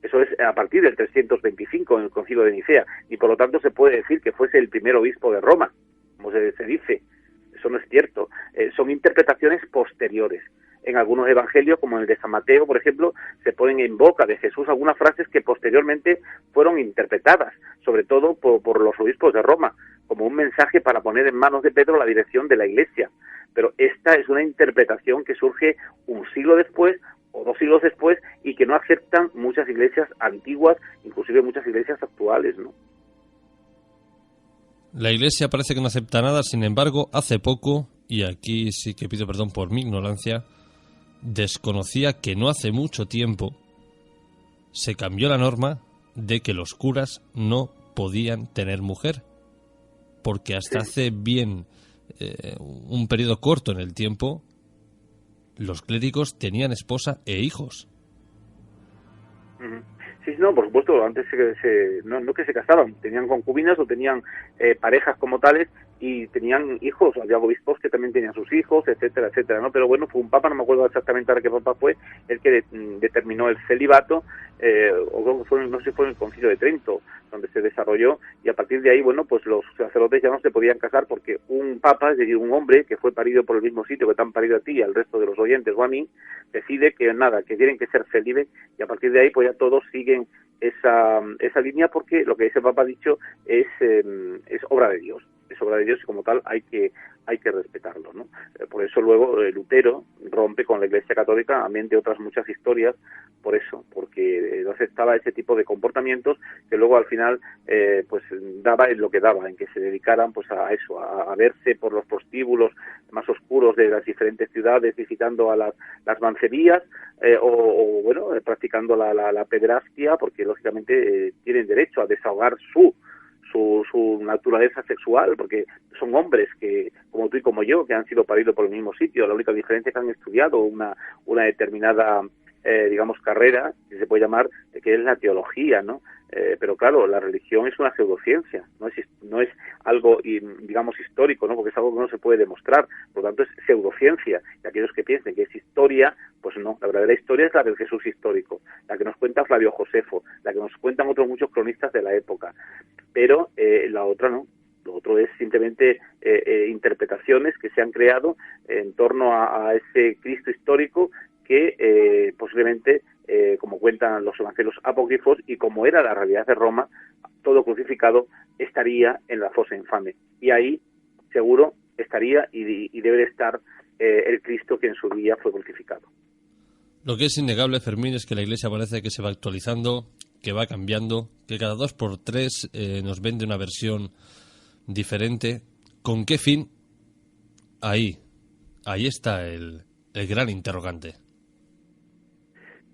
Eso es a partir del 325 en el concilio de Nicea, y por lo tanto se puede decir que fuese el primer obispo de Roma, como se dice. Eso no es cierto. Son interpretaciones posteriores. En algunos evangelios, como en el de San Mateo, por ejemplo, se ponen en boca de Jesús algunas frases que posteriormente fueron interpretadas, sobre todo por los obispos de Roma, como un mensaje para poner en manos de Pedro la dirección de la Iglesia. Pero esta es una interpretación que surge un siglo después o 2 siglos después y que no aceptan muchas iglesias antiguas, inclusive muchas iglesias actuales, ¿no? La Iglesia parece que no acepta nada, sin embargo, hace poco, y aquí sí que pido perdón por mi ignorancia, desconocía que no hace mucho tiempo se cambió la norma de que los curas no podían tener mujer, porque hasta hace bien un periodo corto en el tiempo los clérigos tenían esposa e hijos. Sí, no, por supuesto, antes no que se casaban, tenían concubinas o tenían parejas como tales y tenían hijos, había obispos que también tenían sus hijos, etcétera, etcétera, ¿no? Pero bueno, fue un papa, no me acuerdo exactamente ahora qué papa fue, el que determinó el celibato, o creo que fue, no sé si fue en el Concilio de Trento, donde se desarrolló, y a partir de ahí, bueno, pues los sacerdotes ya no se podían casar porque un papa, es decir, un hombre que fue parido por el mismo sitio que te han parido a ti y al resto de los oyentes o a mí, decide que nada, que tienen que ser célibes, y a partir de ahí pues ya todos siguen esa línea, porque lo que ese papa ha dicho es obra de Dios. Es obra de Dios y como tal hay que respetarlo, ¿no? Por eso luego Lutero rompe con la Iglesia Católica, amén de otras muchas historias, por eso, porque no aceptaba ese tipo de comportamientos que luego al final pues daba en lo que daba, en que se dedicaran pues a eso, a verse por los prostíbulos más oscuros de las diferentes ciudades, visitando a las mancebías o bueno, practicando la pederastia, porque lógicamente tienen derecho a desahogar su naturaleza sexual, porque son hombres que, como tú y como yo, que han sido paridos por el mismo sitio. La única diferencia es que han estudiado una determinada digamos carrera, si se puede llamar, que es la teología, ¿no? Pero claro, la religión es una pseudociencia, no es algo, digamos, histórico, ¿no? Porque es algo que no se puede demostrar, por lo tanto es pseudociencia, y aquellos que piensen que es historia, pues no, la verdadera historia es la del Jesús histórico, la que nos cuenta Flavio Josefo, la que nos cuentan otros muchos cronistas de la época, pero la otra no. Lo otro es simplemente interpretaciones que se han creado en torno a ese Cristo histórico que posiblemente, como cuentan los evangelios apócrifos y como era la realidad de Roma, todo crucificado estaría en la fosa infame. Y ahí seguro estaría y debe de estar el Cristo que en su día fue crucificado. Lo que es innegable, Fermín, es que la Iglesia parece que se va actualizando, que va cambiando, que cada 2 por 3 nos vende una versión diferente. ¿Con qué fin? Ahí está el gran interrogante.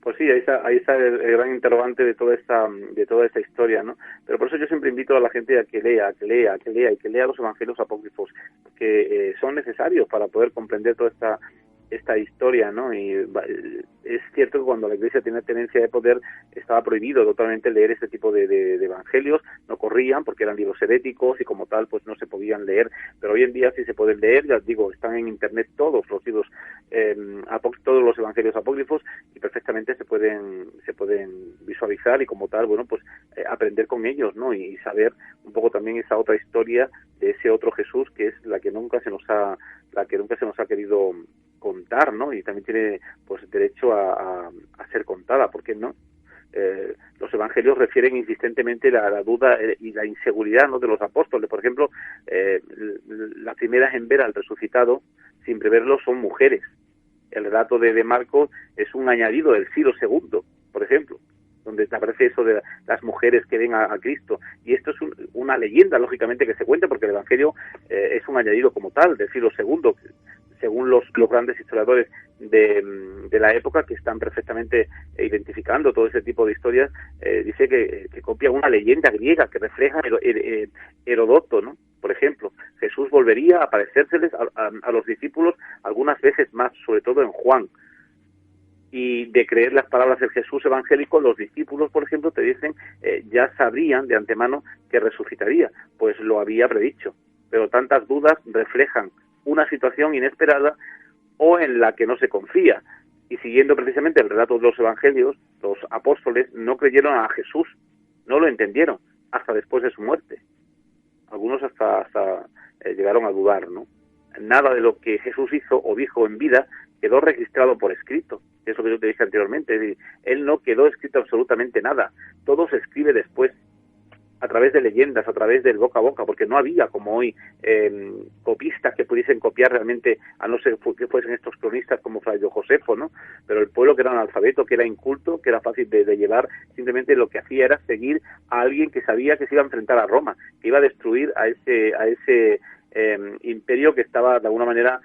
Pues sí, ahí está el gran interrogante de toda esta historia, ¿no? Pero por eso yo siempre invito a la gente a que lea y que lea los evangelios apócrifos, que son necesarios para poder comprender toda esta historia, ¿no? Y es cierto que cuando la Iglesia tenía tenencia de poder estaba prohibido totalmente leer este tipo de evangelios, no corrían porque eran libros heréticos y como tal pues no se podían leer, pero hoy en día sí se pueden leer, ya os digo, están en internet todos los libros, todos los evangelios apócrifos y perfectamente se pueden visualizar y como tal, bueno, pues aprender con ellos, ¿no? Y saber un poco también esa otra historia de ese otro Jesús que es la que nunca se nos ha querido contar, ¿no? Y también tiene pues derecho a ser contada, ¿por qué no? Los evangelios refieren insistentemente la duda y la inseguridad, ¿no?, de los apóstoles. Por ejemplo, las primeras en ver al resucitado sin preverlo son mujeres. El relato de Marcos es un añadido del siglo II, por ejemplo, donde aparece eso de las mujeres que ven a Cristo. Y esto es una leyenda, lógicamente, que se cuenta, porque el Evangelio es un añadido como tal del siglo II, según los grandes historiadores de la época, que están perfectamente identificando todo ese tipo de historias. Dice que copia una leyenda griega que refleja Herodoto, ¿no? Por ejemplo, Jesús volvería a aparecérseles a los discípulos algunas veces más, sobre todo en Juan. Y de creer las palabras del Jesús evangélico, los discípulos, por ejemplo, te dicen, ya sabrían de antemano que resucitaría, pues lo había predicho. Pero tantas dudas reflejan una situación inesperada o en la que no se confía. Y siguiendo precisamente el relato de los evangelios, los apóstoles no creyeron a Jesús, no lo entendieron hasta después de su muerte. Algunos hasta llegaron a dudar, ¿no? Nada de lo que Jesús hizo o dijo en vida quedó registrado por escrito. Es lo que yo te dije anteriormente. Es decir, él no quedó escrito absolutamente nada. Todo se escribe después, a través de leyendas, a través del boca a boca, porque no había como hoy copistas que pudiesen copiar realmente, a no ser que fuesen estos cronistas como Fray Josefo, ¿no? Pero el pueblo que era analfabeto, que era inculto, que era fácil de llevar, simplemente lo que hacía era seguir a alguien que sabía que se iba a enfrentar a Roma, que iba a destruir a ese imperio que estaba de alguna manera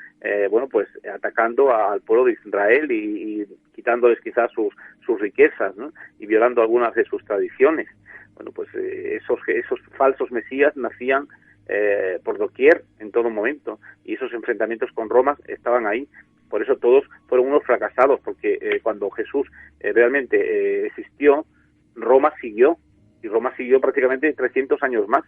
bueno, pues atacando al pueblo de Israel y quitándoles quizás sus riquezas, ¿no? Y violando algunas de sus tradiciones. Bueno, pues esos falsos mesías nacían por doquier en todo momento, y esos enfrentamientos con Roma estaban ahí. Por eso todos fueron unos fracasados, porque cuando Jesús realmente existió, Roma siguió, y Roma siguió prácticamente 300 años más.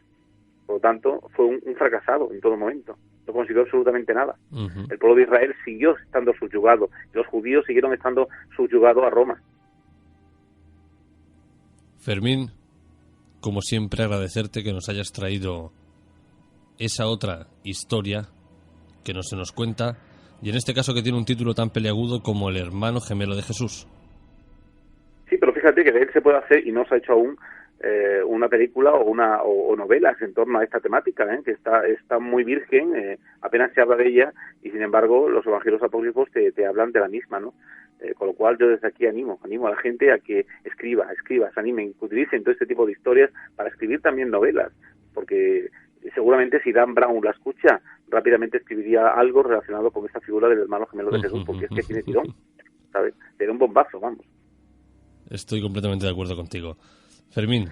Por lo tanto, fue un fracasado en todo momento. No consiguió absolutamente nada. Uh-huh. El pueblo de Israel siguió estando subyugado. Los judíos siguieron estando subyugados a Roma. Fermín, como siempre, agradecerte que nos hayas traído esa otra historia que no se nos cuenta, y en este caso que tiene un título tan peliagudo como El hermano gemelo de Jesús. Sí, pero fíjate que de él se puede hacer, y no se ha hecho aún, una película o novelas en torno a esta temática, que está muy virgen, apenas se habla de ella, y sin embargo los evangelios apócrifos te hablan de la misma, ¿no? Con lo cual yo desde aquí animo a la gente a que escriba, se animen, que utilicen todo este tipo de historias para escribir también novelas, porque seguramente si Dan Brown la escucha, rápidamente escribiría algo relacionado con esta figura del hermano gemelo de Jesús, porque es que tiene tirón, ¿sabes? Tiene un bombazo, vamos. Estoy completamente de acuerdo contigo. Fermín,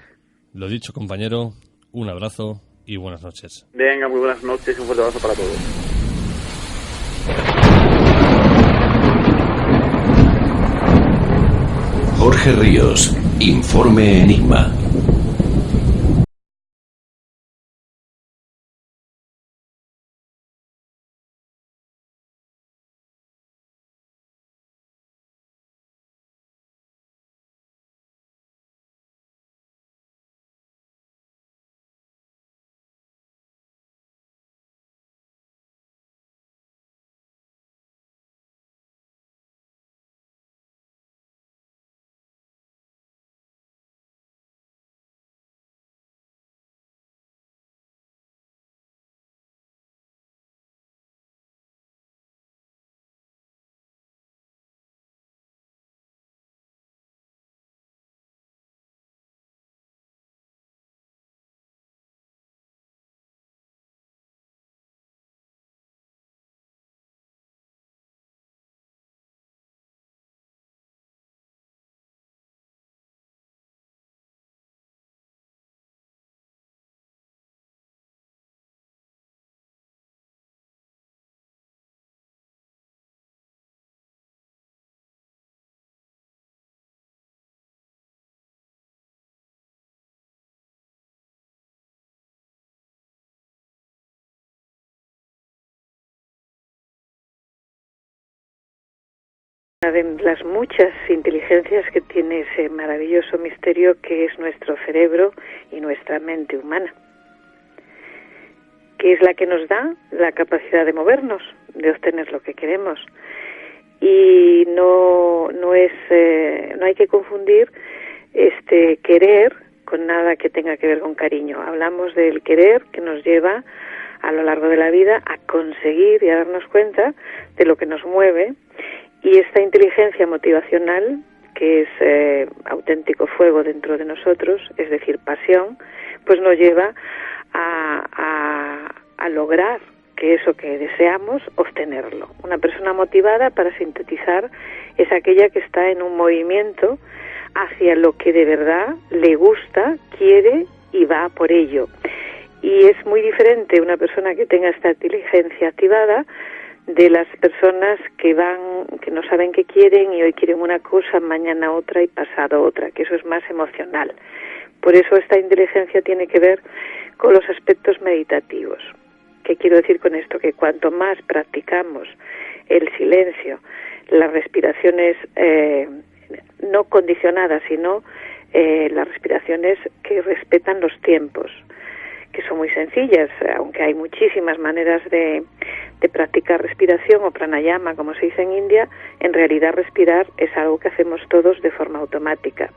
lo dicho, compañero, un abrazo y buenas noches. Venga, muy buenas noches y un fuerte abrazo para todos. Jorge Ríos, Informe Enigma. de las muchas inteligencias que tiene ese maravilloso misterio que es nuestro cerebro y nuestra mente humana, que es la que nos da la capacidad de movernos, de obtener lo que queremos. Y no hay que confundir este querer con nada que tenga que ver con cariño. Hablamos del querer que nos lleva a lo largo de la vida a conseguir y a darnos cuenta de lo que nos mueve, y esta inteligencia motivacional, que es auténtico fuego dentro de nosotros, es decir, pasión, pues nos lleva a lograr que eso que deseamos, obtenerlo. Una persona motivada, para sintetizar, es aquella que está en un movimiento hacia lo que de verdad le gusta, quiere y va por ello. Y es muy diferente una persona que tenga esta inteligencia activada de las personas que no saben qué quieren, y hoy quieren una cosa, mañana otra y pasado otra, que eso es más emocional. Por eso esta inteligencia tiene que ver con los aspectos meditativos. ¿Qué quiero decir con esto? Que cuanto más practicamos el silencio, las respiraciones no condicionadas, sino las respiraciones que respetan los tiempos, que son muy sencillas, aunque hay muchísimas maneras de practicar respiración o pranayama, como se dice en India, en realidad respirar es algo que hacemos todos de forma automática.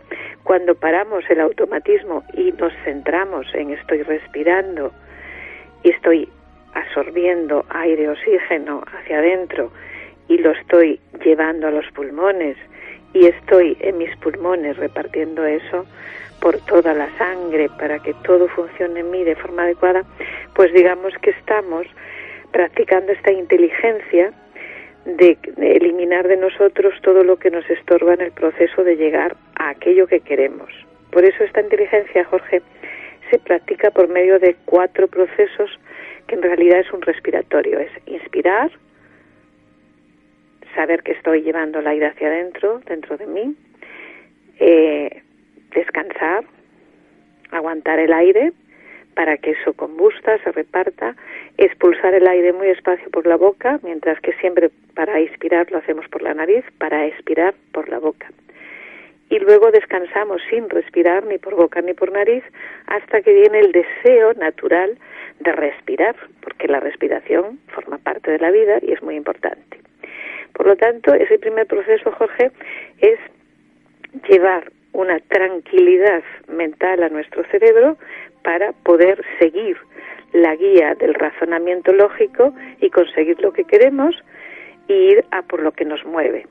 Cuando paramos el automatismo y nos centramos en estoy respirando y estoy absorbiendo aire, oxígeno hacia adentro y lo estoy llevando a los pulmones y estoy en mis pulmones repartiendo eso por toda la sangre para que todo funcione en mí de forma adecuada, pues digamos que estamos practicando esta inteligencia de eliminar de nosotros todo lo que nos estorba en el proceso de llegar a aquello que queremos. Por eso esta inteligencia, Jorge, se practica por medio de 4 procesos que en realidad es un respiratorio. Es inspirar, saber que estoy llevando el aire hacia adentro, dentro de mí, descansar, aguantar el aire para que eso combusta, se reparta, expulsar el aire muy despacio por la boca, mientras que siempre para inspirar lo hacemos por la nariz, para expirar por la boca. Y luego descansamos sin respirar ni por boca ni por nariz hasta que viene el deseo natural de respirar, porque la respiración forma parte de la vida y es muy importante. Por lo tanto, ese primer proceso, Jorge, es llevar una tranquilidad mental a nuestro cerebro para poder seguir la guía del razonamiento lógico y conseguir lo que queremos e ir a por lo que nos mueve.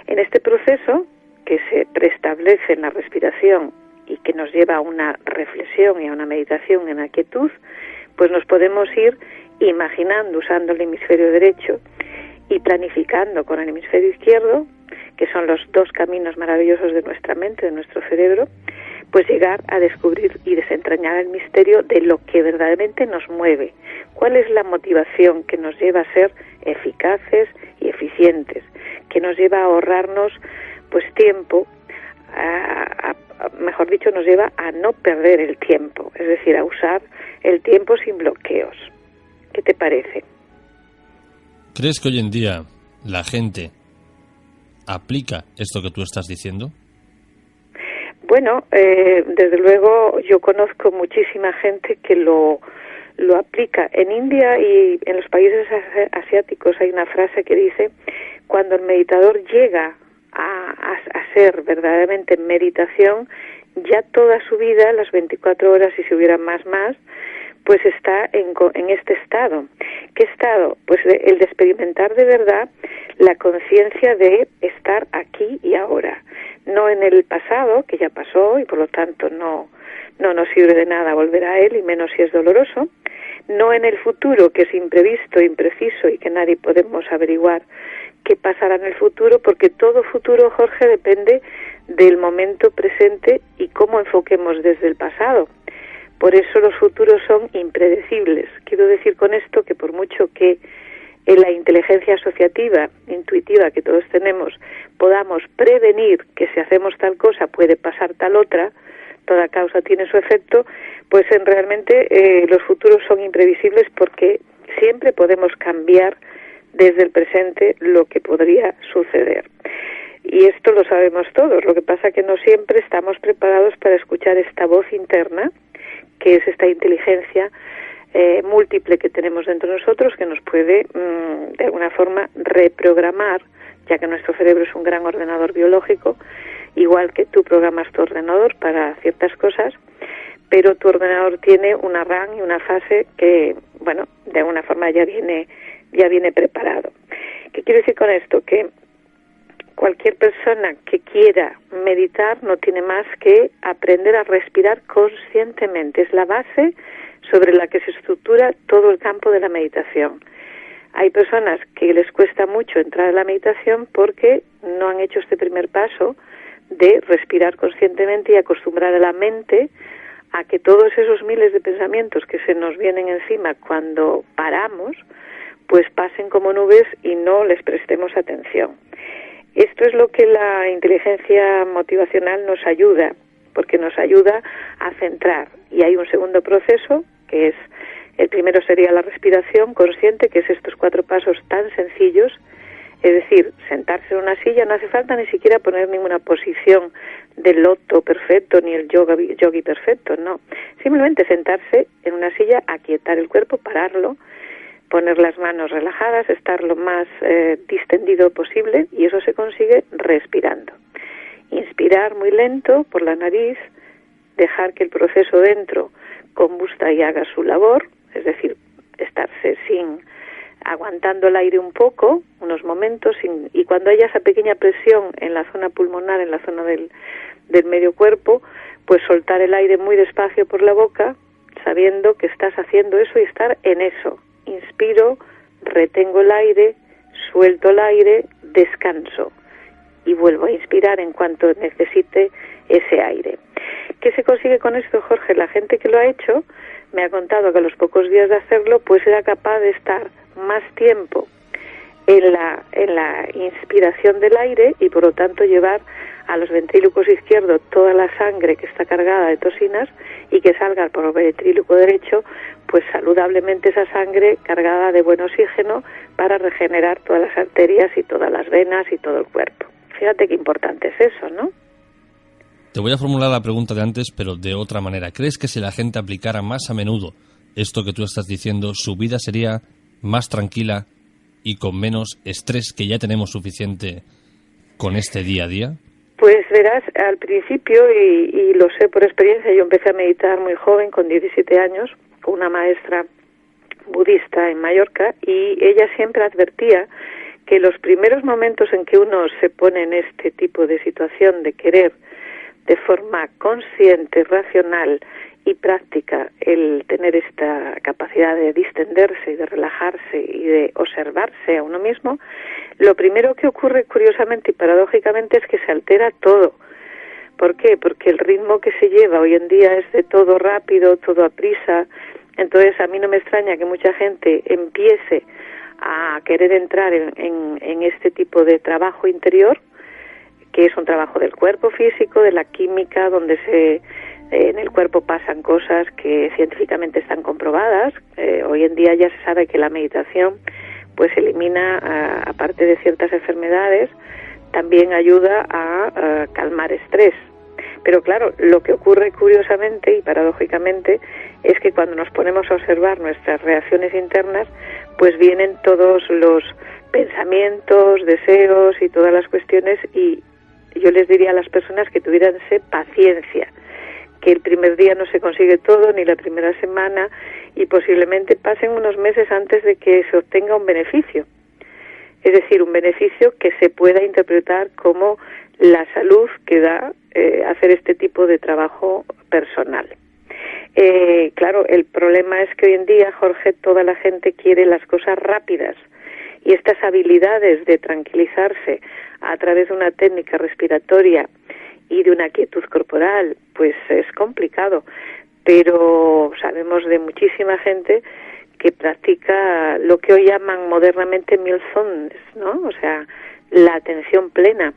En este proceso, que se preestablece en la respiración y que nos lleva a una reflexión y a una meditación en la quietud, pues nos podemos ir imaginando usando el hemisferio derecho y planificando con el hemisferio izquierdo, que son los 2 caminos maravillosos de nuestra mente, de nuestro cerebro, pues llegar a descubrir y desentrañar el misterio de lo que verdaderamente nos mueve. ¿Cuál es la motivación que nos lleva a ser eficaces y eficientes? Que nos lleva a ahorrarnos pues tiempo, mejor dicho, nos lleva a no perder el tiempo, es decir, a usar el tiempo sin bloqueos. ¿Qué te parece? ¿Crees que hoy en día la gente aplica esto que tú estás diciendo? Bueno, desde luego yo conozco muchísima gente que lo aplica. En India y en los países asiáticos hay una frase que dice: cuando el meditador llega a ser verdaderamente en meditación, ya toda su vida, las 24 horas y si hubiera más, pues está en este estado. ¿Qué estado? Pues el de experimentar de verdad la conciencia de estar aquí y ahora, no en el pasado, que ya pasó y por lo tanto no nos sirve de nada volver a él, y menos si es doloroso, no en el futuro, que es imprevisto, impreciso y que nadie podemos averiguar qué pasará en el futuro, porque todo futuro, Jorge, depende del momento presente y cómo enfoquemos desde el pasado. Por eso los futuros son impredecibles. Quiero decir con esto que por mucho que en la inteligencia asociativa, intuitiva que todos tenemos, podamos prevenir que si hacemos tal cosa puede pasar tal otra, toda causa tiene su efecto, pues realmente los futuros son imprevisibles porque siempre podemos cambiar desde el presente lo que podría suceder. Y esto lo sabemos todos, lo que pasa que no siempre estamos preparados para escuchar esta voz interna, que es esta inteligencia múltiple que tenemos dentro de nosotros, que nos puede de alguna forma reprogramar, ya que nuestro cerebro es un gran ordenador biológico, igual que tú programas tu ordenador para ciertas cosas, pero tu ordenador tiene una RAM y una fase que, bueno, de alguna forma ya viene preparado. ¿Qué quiero decir con esto? Que cualquier persona que quiera meditar no tiene más que aprender a respirar conscientemente. Es la base sobre la que se estructura todo el campo de la meditación. Hay personas que les cuesta mucho entrar a la meditación porque no han hecho este primer paso de respirar conscientemente y acostumbrar a la mente a que todos esos miles de pensamientos que se nos vienen encima cuando paramos, pues pasen como nubes y no les prestemos atención. Esto es lo que la inteligencia motivacional nos ayuda, porque nos ayuda a centrar. Y hay un segundo proceso, que es, el primero sería la respiración consciente, que es estos 4 pasos tan sencillos, es decir, sentarse en una silla, no hace falta ni siquiera poner ninguna posición del loto perfecto ni el yogi perfecto, no. Simplemente sentarse en una silla, aquietar el cuerpo, pararlo, poner las manos relajadas, estar lo más distendido posible, y eso se consigue respirando. Inspirar muy lento por la nariz, dejar que el proceso dentro combusta y haga su labor, es decir, estarse aguantando el aire un poco, unos momentos, y cuando haya esa pequeña presión en la zona pulmonar, en la zona del medio cuerpo, pues soltar el aire muy despacio por la boca, sabiendo que estás haciendo eso y estar en eso. Inspiro, retengo el aire, suelto el aire, descanso y vuelvo a inspirar en cuanto necesite ese aire. ¿Qué se consigue con esto, Jorge? La gente que lo ha hecho me ha contado que a los pocos días de hacerlo pues era capaz de estar más tiempo en la inspiración del aire y por lo tanto llevar a los ventrículos izquierdos toda la sangre que está cargada de toxinas y que salga por el ventrículo derecho pues saludablemente esa sangre cargada de buen oxígeno para regenerar todas las arterias y todas las venas y todo el cuerpo. Fíjate qué importante es eso, ¿no? Te voy a formular la pregunta de antes, pero de otra manera. ¿Crees que si la gente aplicara más a menudo esto que tú estás diciendo, su vida sería más tranquila y con menos estrés, que ya tenemos suficiente con este día a día? Pues verás, al principio, y lo sé por experiencia, yo empecé a meditar muy joven, con 17 años, con una maestra budista en Mallorca, y ella siempre advertía que los primeros momentos en que uno se pone en este tipo de situación de querer de forma consciente, racional y práctica el tener esta capacidad de distenderse y de relajarse y de observarse a uno mismo, lo primero que ocurre curiosamente y paradójicamente es que se altera todo. ¿Por qué? Porque el ritmo que se lleva hoy en día es de todo rápido, todo a prisa. Entonces a mí no me extraña que mucha gente empiece a querer entrar en este tipo de trabajo interior, que es un trabajo del cuerpo físico, de la química, donde en el cuerpo pasan cosas que científicamente están comprobadas. Hoy en día ya se sabe que la meditación pues elimina, aparte de ciertas enfermedades, también ayuda a calmar estrés. Pero claro, lo que ocurre curiosamente y paradójicamente es que cuando nos ponemos a observar nuestras reacciones internas, pues vienen todos los pensamientos, deseos y todas las cuestiones, y yo les diría a las personas que tuvieran paciencia, que el primer día no se consigue todo, ni la primera semana, y posiblemente pasen unos meses antes de que se obtenga un beneficio. Es decir, un beneficio que se pueda interpretar como la salud que da hacer este tipo de trabajo personal. Claro, el problema es que hoy en día, Jorge, toda la gente quiere las cosas rápidas, y estas habilidades de tranquilizarse a través de una técnica respiratoria y de una quietud corporal, pues es complicado, pero sabemos de muchísima gente que practica lo que hoy llaman modernamente mindfulness, ¿no? O sea, la atención plena,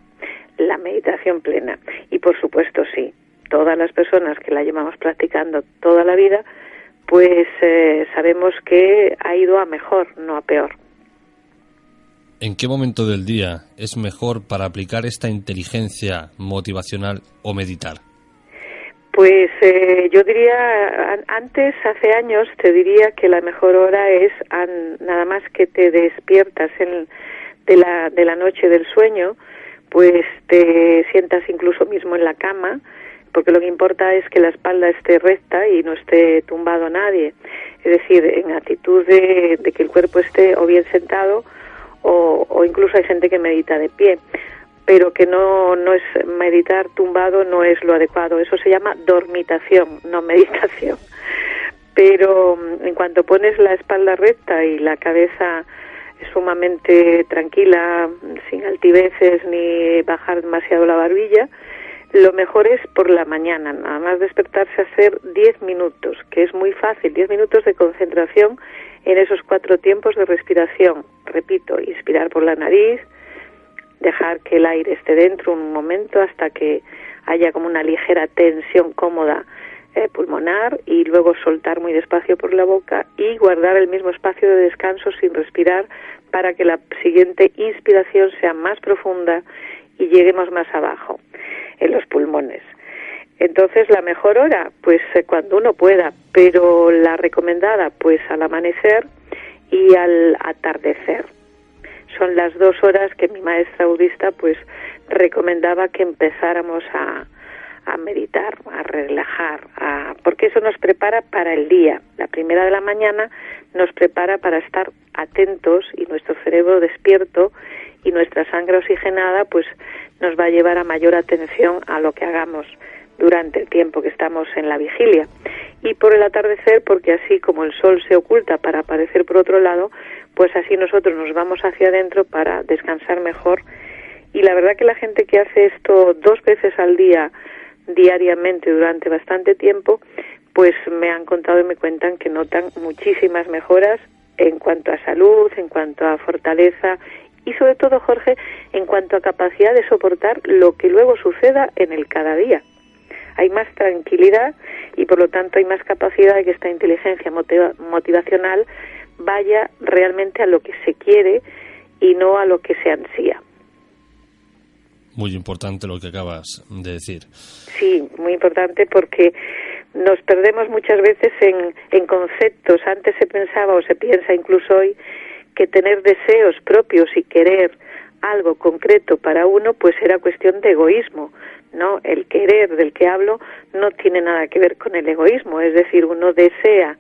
la meditación plena. Y por supuesto, sí, todas las personas que la llevamos practicando toda la vida, pues sabemos que ha ido a mejor, no a peor. ¿En qué momento del día es mejor para aplicar esta inteligencia motivacional o meditar? Pues yo diría, antes, hace años, te diría que la mejor hora es nada más que te despiertas de la noche del sueño, pues te sientas incluso mismo en la cama, porque lo que importa es que la espalda esté recta y no esté tumbado nadie. Es decir, en actitud de que el cuerpo esté o bien sentado o incluso hay gente que medita de pie. Pero que no es meditar tumbado, no es lo adecuado. Eso se llama dormitación, no meditación. Pero en cuanto pones la espalda recta y la cabeza sumamente tranquila, sin altiveces ni bajar demasiado la barbilla, lo mejor es por la mañana, nada más despertarse, hacer 10 minutos, que es muy fácil, 10 minutos de concentración en esos 4 tiempos de respiración. Repito, inspirar por la nariz, dejar que el aire esté dentro un momento hasta que haya como una ligera tensión cómoda pulmonar y luego soltar muy despacio por la boca y guardar el mismo espacio de descanso sin respirar para que la siguiente inspiración sea más profunda y lleguemos más abajo en los pulmones. Entonces la mejor hora, pues cuando uno pueda, pero la recomendada pues al amanecer y al atardecer. Son las 2 horas que mi maestra budista pues recomendaba que empezáramos a meditar, a relajar, porque eso nos prepara para el día. La primera de la mañana nos prepara para estar atentos y nuestro cerebro despierto y nuestra sangre oxigenada pues nos va a llevar a mayor atención a lo que hagamos durante el tiempo que estamos en la vigilia. Y por el atardecer, porque así como el sol se oculta para aparecer por otro lado, pues así nosotros nos vamos hacia adentro para descansar mejor. Y la verdad que la gente que hace esto 2 veces al día, diariamente, durante bastante tiempo, pues me han contado y me cuentan que notan muchísimas mejoras en cuanto a salud, en cuanto a fortaleza y sobre todo, Jorge, en cuanto a capacidad de soportar lo que luego suceda en el cada día. Hay más tranquilidad y por lo tanto hay más capacidad de que esta inteligencia motivacional vaya realmente a lo que se quiere y no a lo que se ansía. Muy importante lo que acabas de decir. Sí, muy importante porque nos perdemos muchas veces en conceptos. Antes se pensaba o se piensa incluso hoy que tener deseos propios y querer algo concreto para uno pues era cuestión de egoísmo. No, el querer del que hablo no tiene nada que ver con el egoísmo, es decir, uno desea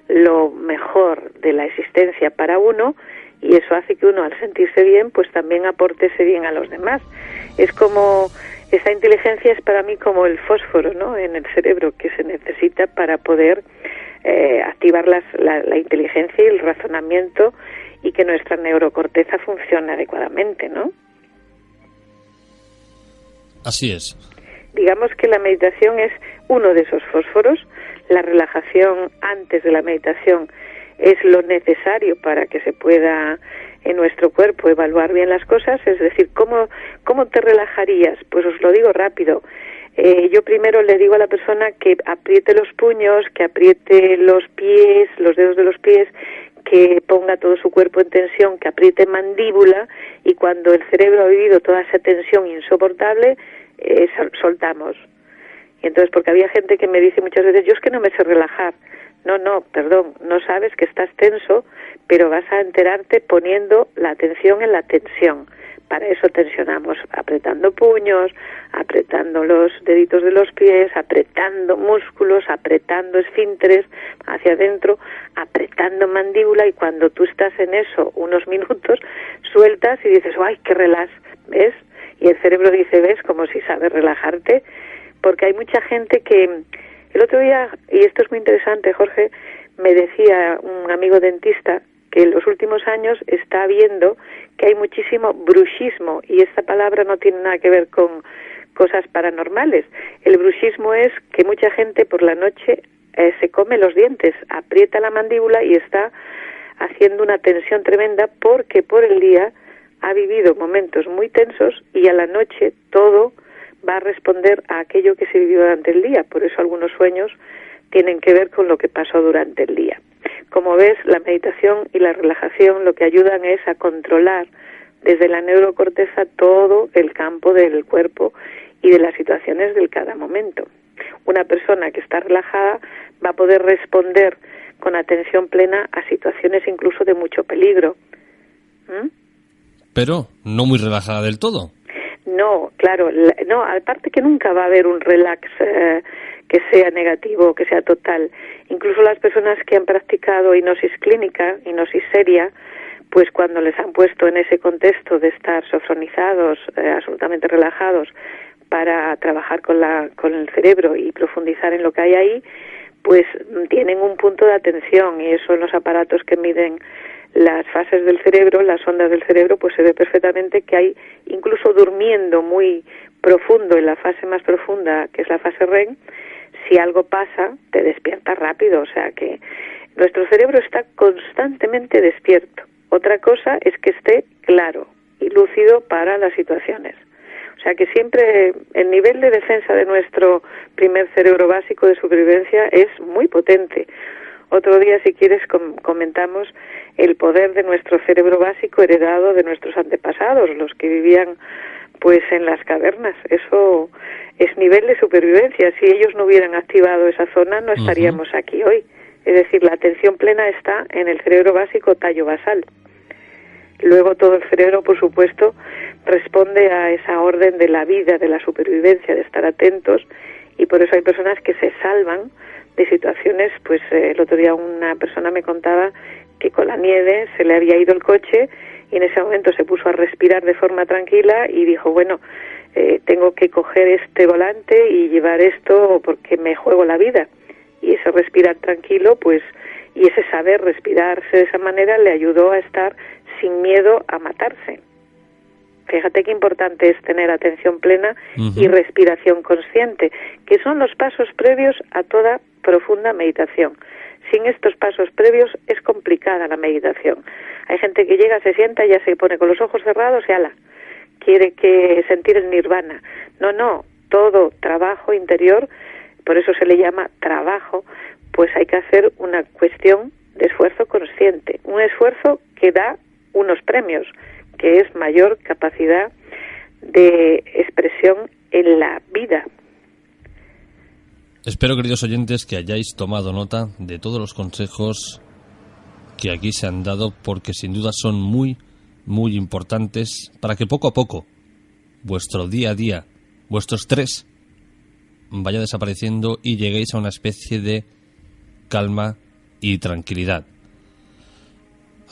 lo mejor de la existencia para uno y eso hace que uno al sentirse bien pues también aporte ese bien a los demás. Es como, esa inteligencia es para mí como el fósforo, ¿no?, en el cerebro que se necesita para poder activar la inteligencia y el razonamiento y que nuestra neurocorteza funcione adecuadamente, ¿no? Así es. Digamos que la meditación es uno de esos fósforos. La relajación antes de la meditación es lo necesario para que se pueda en nuestro cuerpo evaluar bien las cosas. Es decir, ¿cómo te relajarías? Pues os lo digo rápido. Yo primero le digo a la persona que apriete los puños, que apriete los pies, los dedos de los pies, que ponga todo su cuerpo en tensión, que apriete mandíbula y cuando el cerebro ha vivido toda esa tensión insoportable, soltamos. Y entonces, porque había gente que me dice muchas veces, yo es que no me sé relajar. No, perdón, no sabes que estás tenso, pero vas a enterarte poniendo la atención en la tensión. Para eso tensionamos, apretando puños, apretando los deditos de los pies, apretando músculos, apretando esfínteres hacia adentro, apretando mandíbula y cuando tú estás en eso unos minutos, sueltas y dices, ¡ay, qué relax! ¿Ves? Y el cerebro dice, ¿ves? Como si sabes relajarte, porque hay mucha gente que... El otro día, y esto es muy interesante, Jorge, me decía un amigo dentista que en los últimos años está viendo que hay muchísimo bruxismo, y esta palabra no tiene nada que ver con cosas paranormales. El bruxismo es que mucha gente por la noche se come los dientes, aprieta la mandíbula y está haciendo una tensión tremenda porque por el día ha vivido momentos muy tensos y a la noche todo va a responder a aquello que se vivió durante el día. Por eso algunos sueños tienen que ver con lo que pasó durante el día. Como ves, la meditación y la relajación lo que ayudan es a controlar desde la neurocorteza todo el campo del cuerpo y de las situaciones del cada momento. Una persona que está relajada va a poder responder con atención plena a situaciones incluso de mucho peligro. Pero no muy relajada del todo. No, claro, no, aparte que nunca va a haber un relax que sea negativo, que sea total. Incluso las personas que han practicado hipnosis clínica, hipnosis seria, pues cuando les han puesto en ese contexto de estar sofronizados, absolutamente relajados, para trabajar con el cerebro y profundizar en lo que hay ahí, pues tienen un punto de atención, y eso en los aparatos que miden las fases del cerebro, las ondas del cerebro, pues se ve perfectamente que hay, incluso durmiendo muy profundo, en la fase más profunda, que es la fase REM, si algo pasa, te despierta rápido. O sea que nuestro cerebro está constantemente despierto. Otra cosa es que esté claro y lúcido para las situaciones. O sea que siempre el nivel de defensa de nuestro primer cerebro básico de supervivencia es muy potente. Otro día, si quieres, comentamos el poder de nuestro cerebro básico heredado de nuestros antepasados, los que vivían pues en las cavernas. Eso es nivel de supervivencia. Si ellos no hubieran activado esa zona, no estaríamos aquí hoy. Es decir, la atención plena está en el cerebro básico tallo basal. Luego todo el cerebro, por supuesto, responde a esa orden de la vida, de la supervivencia, de estar atentos, y por eso hay personas que se salvan de situaciones. Pues el otro día una persona me contaba que con la nieve se le había ido el coche y en ese momento se puso a respirar de forma tranquila y dijo, bueno, tengo que coger este volante y llevar esto porque me juego la vida. Y ese respirar tranquilo, pues, y ese saber respirarse de esa manera le ayudó a estar sin miedo a matarse. Fíjate qué importante es tener atención plena y respiración consciente, que son los pasos previos a toda profunda meditación. Sin estos pasos previos es complicada la meditación. Hay gente que llega, se sienta, ya se pone con los ojos cerrados y ala, quiere sentir el nirvana. No, todo trabajo interior, por eso se le llama trabajo, pues hay que hacer una cuestión de esfuerzo consciente, un esfuerzo que da unos premios, que es mayor capacidad de expresión en la vida. Espero, queridos oyentes, que hayáis tomado nota de todos los consejos que aquí se han dado, porque sin duda son muy, muy importantes para que poco a poco vuestro día a día, vuestro estrés, vaya desapareciendo y lleguéis a una especie de calma y tranquilidad.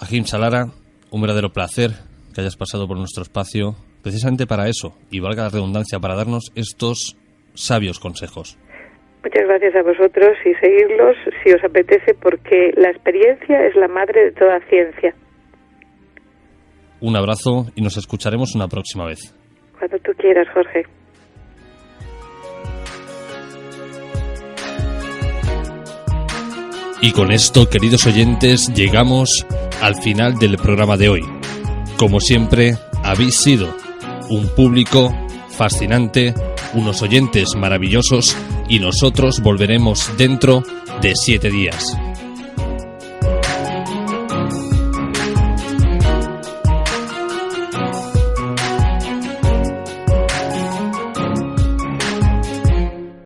Achim Salara, un verdadero placer que hayas pasado por nuestro espacio, precisamente para eso, y valga la redundancia, para darnos estos sabios consejos. Muchas gracias a vosotros y seguirlos si os apetece, porque la experiencia es la madre de toda ciencia. Un abrazo y nos escucharemos una próxima vez. Cuando tú quieras, Jorge. Y con esto, queridos oyentes, llegamos al final del programa de hoy. Como siempre, habéis sido un público fascinante, unos oyentes maravillosos, y nosotros volveremos dentro de 7 días.